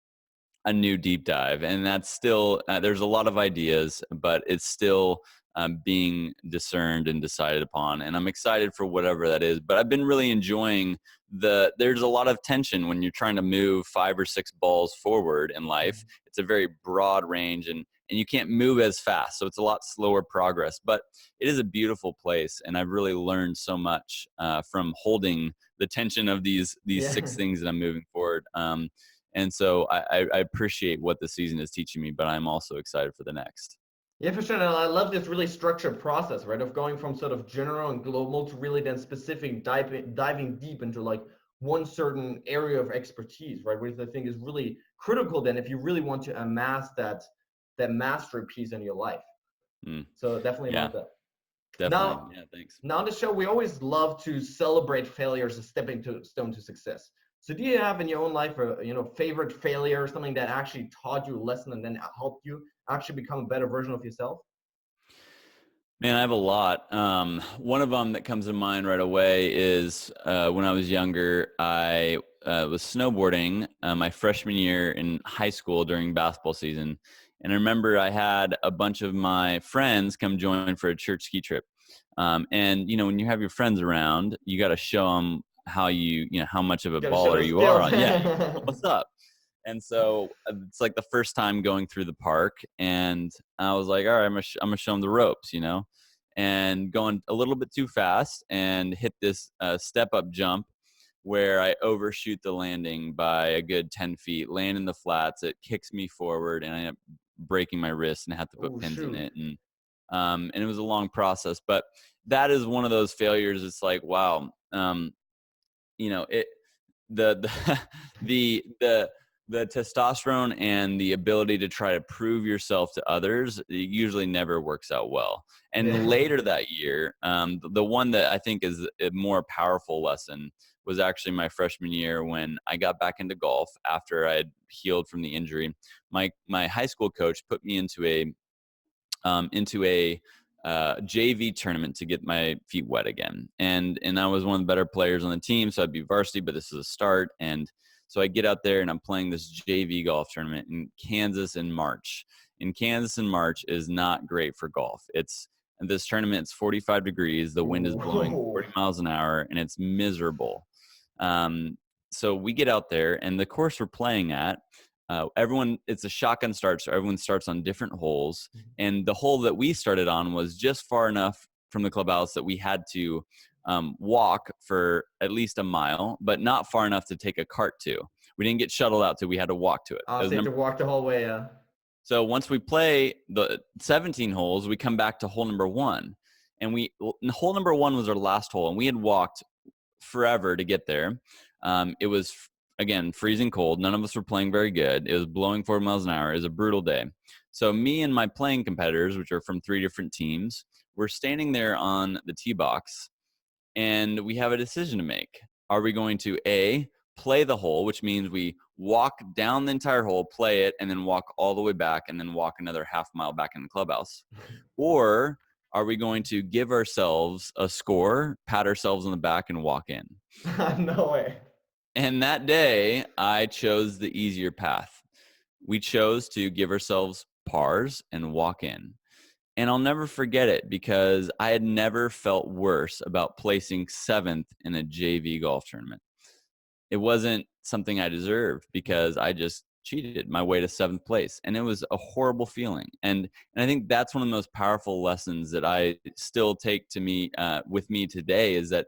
a new deep dive, and that's still there's a lot of ideas, but it's still being discerned and decided upon, and I'm excited for whatever that is. But I've been really enjoying there's a lot of tension when you're trying to move 5 or 6 balls forward in life. Mhm. It's a very broad range, and you can't move as fast, so it's a lot slower progress, but it is a beautiful place, and I've really learned so much from holding the tension of these Yeah. 6 things that I'm moving forward. And so I appreciate what the season is teaching me, but I'm also excited for the next. Yeah, for sure. And I love this really structured process, right? Of going from sort of general and global to really then specific diving deep into like one certain area of expertise, right? Which I think is really critical then if you really want to amass that mastery piece in your life. Mm, So definitely yeah, love that. definitely. Now, Yeah, thanks. now on the show, we always love to celebrate failures as stepping stone to success. So do you have in your own life a favorite failure, something that actually taught you a lesson and then helped you actually become a better version of yourself? Man, I have a lot. One of them that comes to mind right away is when I was younger, I was snowboarding my freshman year in high school during basketball season. And I remember I had a bunch of my friends come join for a church ski trip. And, when you have your friends around, you got to show them how much of a Got to show baller the you are skills. on. Yeah. What's up? And so it's like the first time going through the park, and I was like, all right, I'm gonna show them the ropes, and going a little bit too fast and hit this step up jump where I overshoot the landing by a good 10 feet, land in the flats. It kicks me forward, and I end up breaking my wrist and had to put Oh pins in shoot. it. And it was a long process, but that is one of those failures. It's like, wow, it the the the the testosterone and the ability to try to prove yourself to others, it usually never works out well. And Yeah. later that year, the one that I think is a more powerful lesson was actually my freshman year when I got back into golf after I had healed from the injury. My high school coach put me into a JV tournament to get my feet wet again. And I was one of the better players on the team, so I'd be varsity, but this is a start. And so I get out there and I'm playing this JV golf tournament in Kansas in March. In Kansas in March is not great for golf. And this tournament, it's 45 degrees, the wind is blowing Whoa. 40 miles an hour, and it's miserable. Um, so we get out there, and the course we're playing at, it's a shotgun start, so everyone starts on different holes. And the hole that we started on was just far enough from the clubhouse that we had to walk for at least a mile, but not far enough to take a cart to. We didn't get shuttled out to, we had to walk to it. I'll It was say to number walk the whole way. So once we play the 17 holes, we come back to hole number 1. And hole number 1 was our last hole, and we had walked forever to get there. It was, again, freezing cold. None of us were playing very good. It was blowing 4 miles an hour. It was a brutal day. So me and my playing competitors, which are from 3 different teams, we're standing there on the tee box, and we have a decision to make. Are we going to A, play the hole, which means we walk down the entire hole, play it, and then walk all the way back, and then walk another half mile back in the clubhouse? Or are we going to give ourselves a score, pat ourselves on the back, and walk in? No way. And that day, I chose the easier path. We chose to give ourselves pars and walk in. And I'll never forget it because I had never felt worse about placing 7th in a JV golf tournament. It wasn't something I deserved because I just cheated my way to 7th place. And it was a horrible feeling. And I think that's one of the most powerful lessons that I still take to me with me today, is that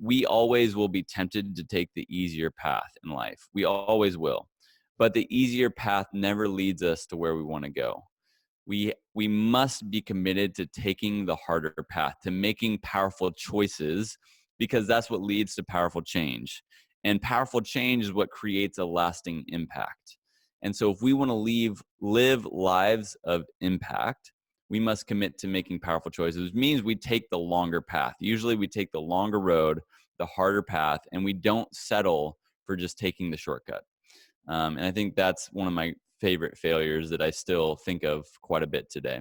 we always will be tempted to take the easier path in life. We always will. But the easier path never leads us to where we want to go. We must be committed to taking the harder path, to making powerful choices, because that's what leads to powerful change. And powerful change is what creates a lasting impact. And so if we want to live lives of impact, we must commit to making powerful choices, which means we take the longer path. Usually we take the longer road, the harder path, and we don't settle for just taking the shortcut. And I think that's one of my favorite failures that I still think of quite a bit today.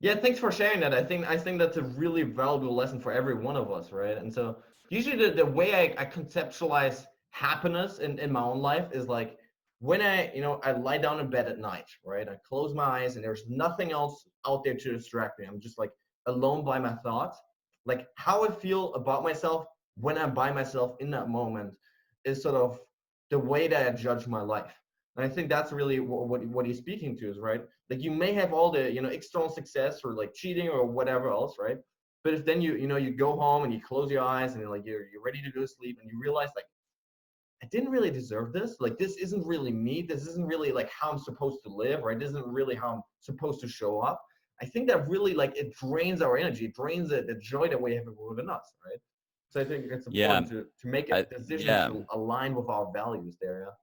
Yeah, thanks for sharing that. I think that's a really valuable lesson for every one of us, right? And so usually the way I conceptualize happiness in my own life is like when I lie down in bed at night, right? I close my eyes and there's nothing else out there to distract me. I'm just like alone by my thoughts. Like how I feel about myself when I'm by myself in that moment is sort of the way that I judge my life. And I think that's really what he's speaking to is, right? Like you may have all the, external success or like cheating or whatever else, right? But if then you go home and you close your eyes and you're ready to go to sleep and you realize like, I didn't really deserve this. Like this isn't really me. This isn't really like how I'm supposed to live, right? This isn't really how I'm supposed to show up. I think that really like it drains our energy. It drains the joy that we have within us, right? So I think it's important to make a decision to align with our values there. Yeah.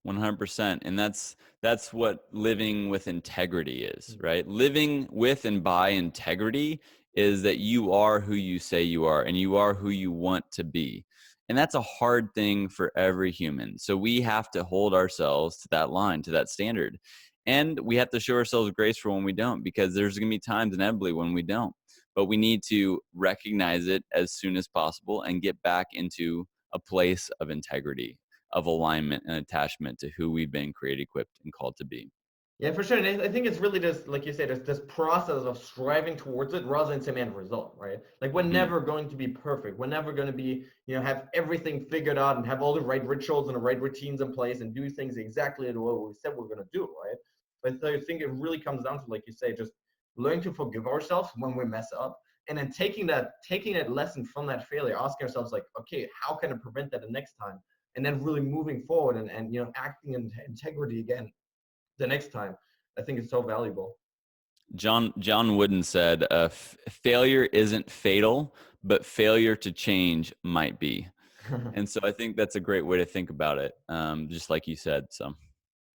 100%. And that's what living with integrity is, right? Living with and by integrity is that you are who you say you are and you are who you want to be. And that's a hard thing for every human. So we have to hold ourselves to that line, to that standard. And we have to show ourselves grace for when we don't, because there's going to be times inevitably when we don't. But we need to recognize it as soon as possible and get back into a place of integrity, of alignment and attachment to who we've been created, equipped, and called to be. Yeah, for sure. And I think it's really just, like you said, it's this process of striving towards it rather than some end result, right? Like we're never going to be perfect. We're never going to be, have everything figured out and have all the right rituals and the right routines in place and do things exactly the way we said we're going to do, right? But so I think it really comes down to, like you say, just learning to forgive ourselves when we mess up. And then taking that lesson from that failure, asking ourselves like, okay, how can I prevent that the next time? And then really moving forward and acting in integrity again the next time. I think it's so valuable. John Wooden said, failure isn't fatal, but failure to change might be. And so I think that's a great way to think about it, just like you said. So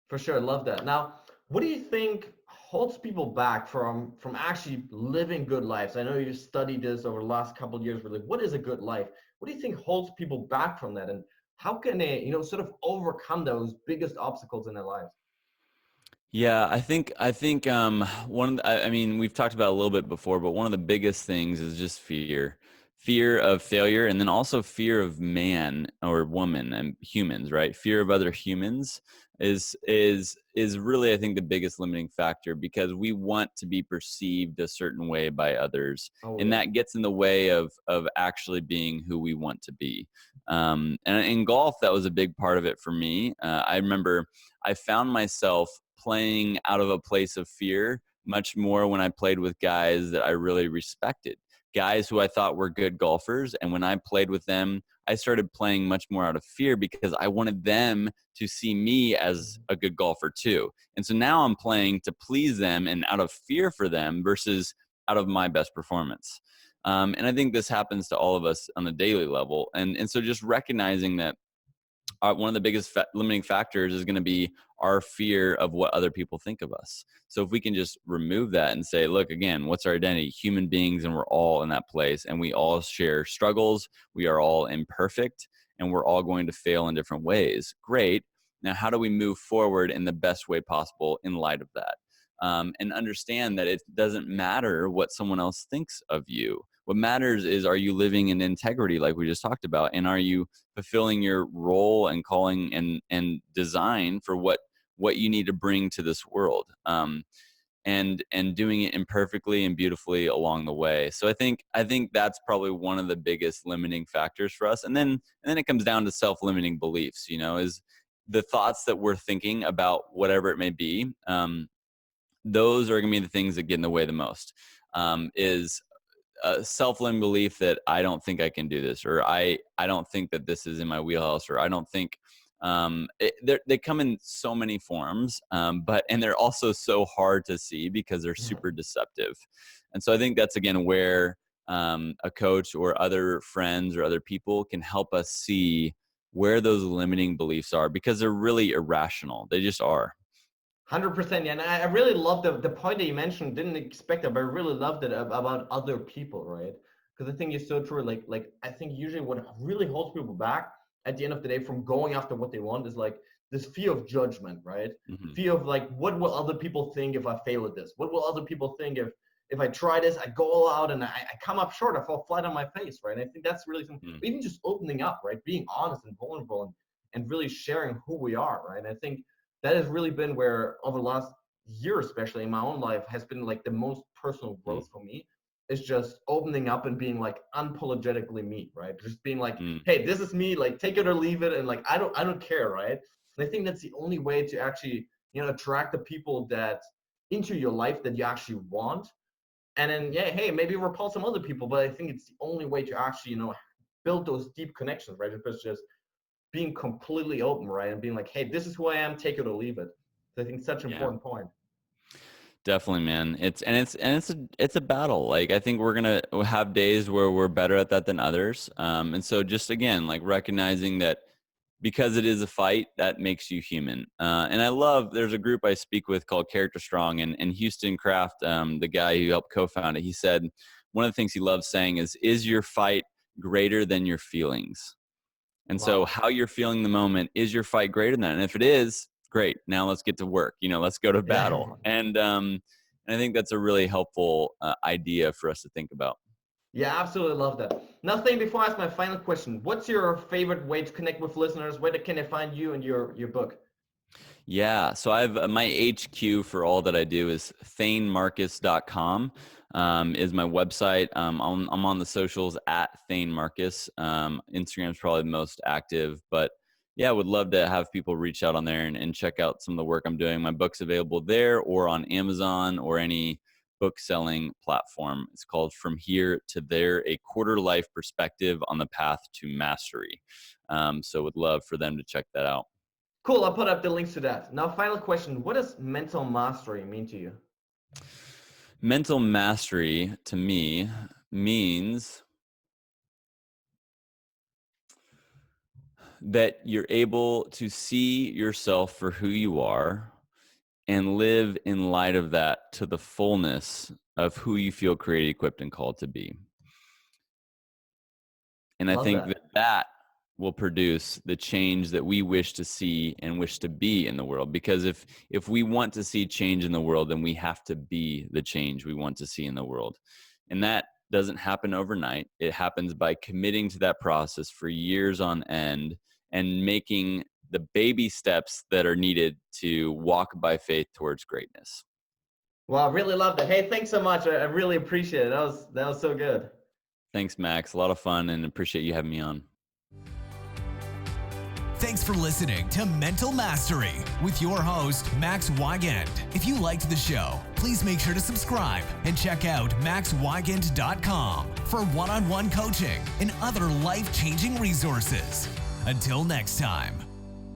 for sure, love that. Now, what do you think holds people back from actually living good lives? I know you studied this over the last couple of years. Really, what is a good life? What do you think holds people back from that, and how can they, sort of overcome those biggest obstacles in their lives? yeah, I think I mean, we've talked about it a little bit before, but one of the biggest things is just fear of failure, and then also fear of man or woman and humans, right? Fear of other humans is really, I think, the biggest limiting factor, because we want to be perceived a certain way by others, and that gets in the way of actually being who we want to be. And in golf, that was a big part of it for me. I remember I found myself playing out of a place of fear much more when I played with guys that I really respected, guys who I thought were good golfers. And when I played with them, I started playing much more out of fear because I wanted them to see me as a good golfer too. And so now I'm playing to please them and out of fear for them versus out of my best performance. And I think this happens to all of us on a daily level. And so just recognizing that one of the biggest limiting factors is going to be our fear of what other people think of us. So if we can just remove that and say, look, again, what's our identity? Human beings, and we're all in that place, and we all share struggles. We are all imperfect, and we're all going to fail in different ways. Great. Now, how do we move forward in the best way possible in light of that? And understand that it doesn't matter what someone else thinks of you. What matters is, are you living in integrity like we just talked about? And are you fulfilling your role and calling and design for what you need to bring to this world? And doing it imperfectly and beautifully along the way. So I think that's probably one of the biggest limiting factors for us. And then it comes down to self-limiting beliefs, is the thoughts that we're thinking about whatever it may be. Those are going to be the things that get in the way the most. Is a self-limiting belief that I don't think I can do this, or I don't think that this is in my wheelhouse, or I don't think they come in so many forms, and they're also so hard to see because they're super deceptive. And so I think that's, again, where a coach or other friends or other people can help us see where those limiting beliefs are, because they're really irrational. They just are. 100%. Yeah. And I really love the point that you mentioned. Didn't expect it, but I really loved it about other people, right? Because I think it's so true. Like I think usually what really holds people back at the end of the day from going after what they want is like this fear of judgment, right? Mm-hmm. Fear of like, what will other people think if I fail at this? What will other people think if I try this, I go all out and I come up short, I fall flat on my face, right? And I think that's really something, even just opening up, right? Being honest and vulnerable and really sharing who we are, right? And I think that has really been where over the last year, especially in my own life, has been like the most personal growth for me. It's just opening up and being like unapologetically me, right? Just being like, hey, this is me, like take it or leave it. And like, I don't care, right? And I think that's the only way to actually, attract the people that into your life that you actually want. And then, yeah, hey, maybe repel some other people, but I think it's the only way to actually, build those deep connections, right? It's just being completely open, right? And being like, hey, this is who I am, take it or leave it. So I think it's such an important point. Definitely, man. It's a battle. Like, I think we're going to have days where we're better at that than others. And so just, again, like recognizing that because it is a fight, that makes you human. And I love, there's a group I speak with called Character Strong, and Houston Kraft, the guy who helped co-found it, he said, one of the things he loves saying is your fight greater than your feelings? And so how you're feeling the moment, is your fight greater than that? And if it is, great. Now let's get to work. Let's go to battle. And I think that's a really helpful idea for us to think about. Yeah, absolutely love that. Now, Thane, before I ask my final question, what's your favorite way to connect with listeners? Where can they find you and your book? Yeah, so I've my HQ for all that I do is thanemarcus.com is my website. I'm on the socials at Thane Marcus. Instagram's probably the most active, but yeah, I would love to have people reach out on there and check out some of the work I'm doing. My book's available there or on Amazon or any book selling platform. It's called From Here to There, a quarter life perspective on the path to mastery. So would love for them to check that out. Cool. I'll put up the links to that. Now, final question. What does mental mastery mean to you? Mental mastery to me means that you're able to see yourself for who you are and live in light of that to the fullness of who you feel created, equipped, and called to be. And I think that will produce the change that we wish to see and wish to be in the world. Because if we want to see change in the world, then we have to be the change we want to see in the world. And that doesn't happen overnight. It happens by committing to that process for years on end and making the baby steps that are needed to walk by faith towards greatness. Well, I really loved it. Hey, thanks so much. I really appreciate it. That was so good. Thanks, Max. A lot of fun, and appreciate you having me on. Thanks for listening to Mental Mastery with your host, Max Weigand. If you liked the show, please make sure to subscribe and check out maxweigand.com for one-on-one coaching and other life-changing resources. Until next time.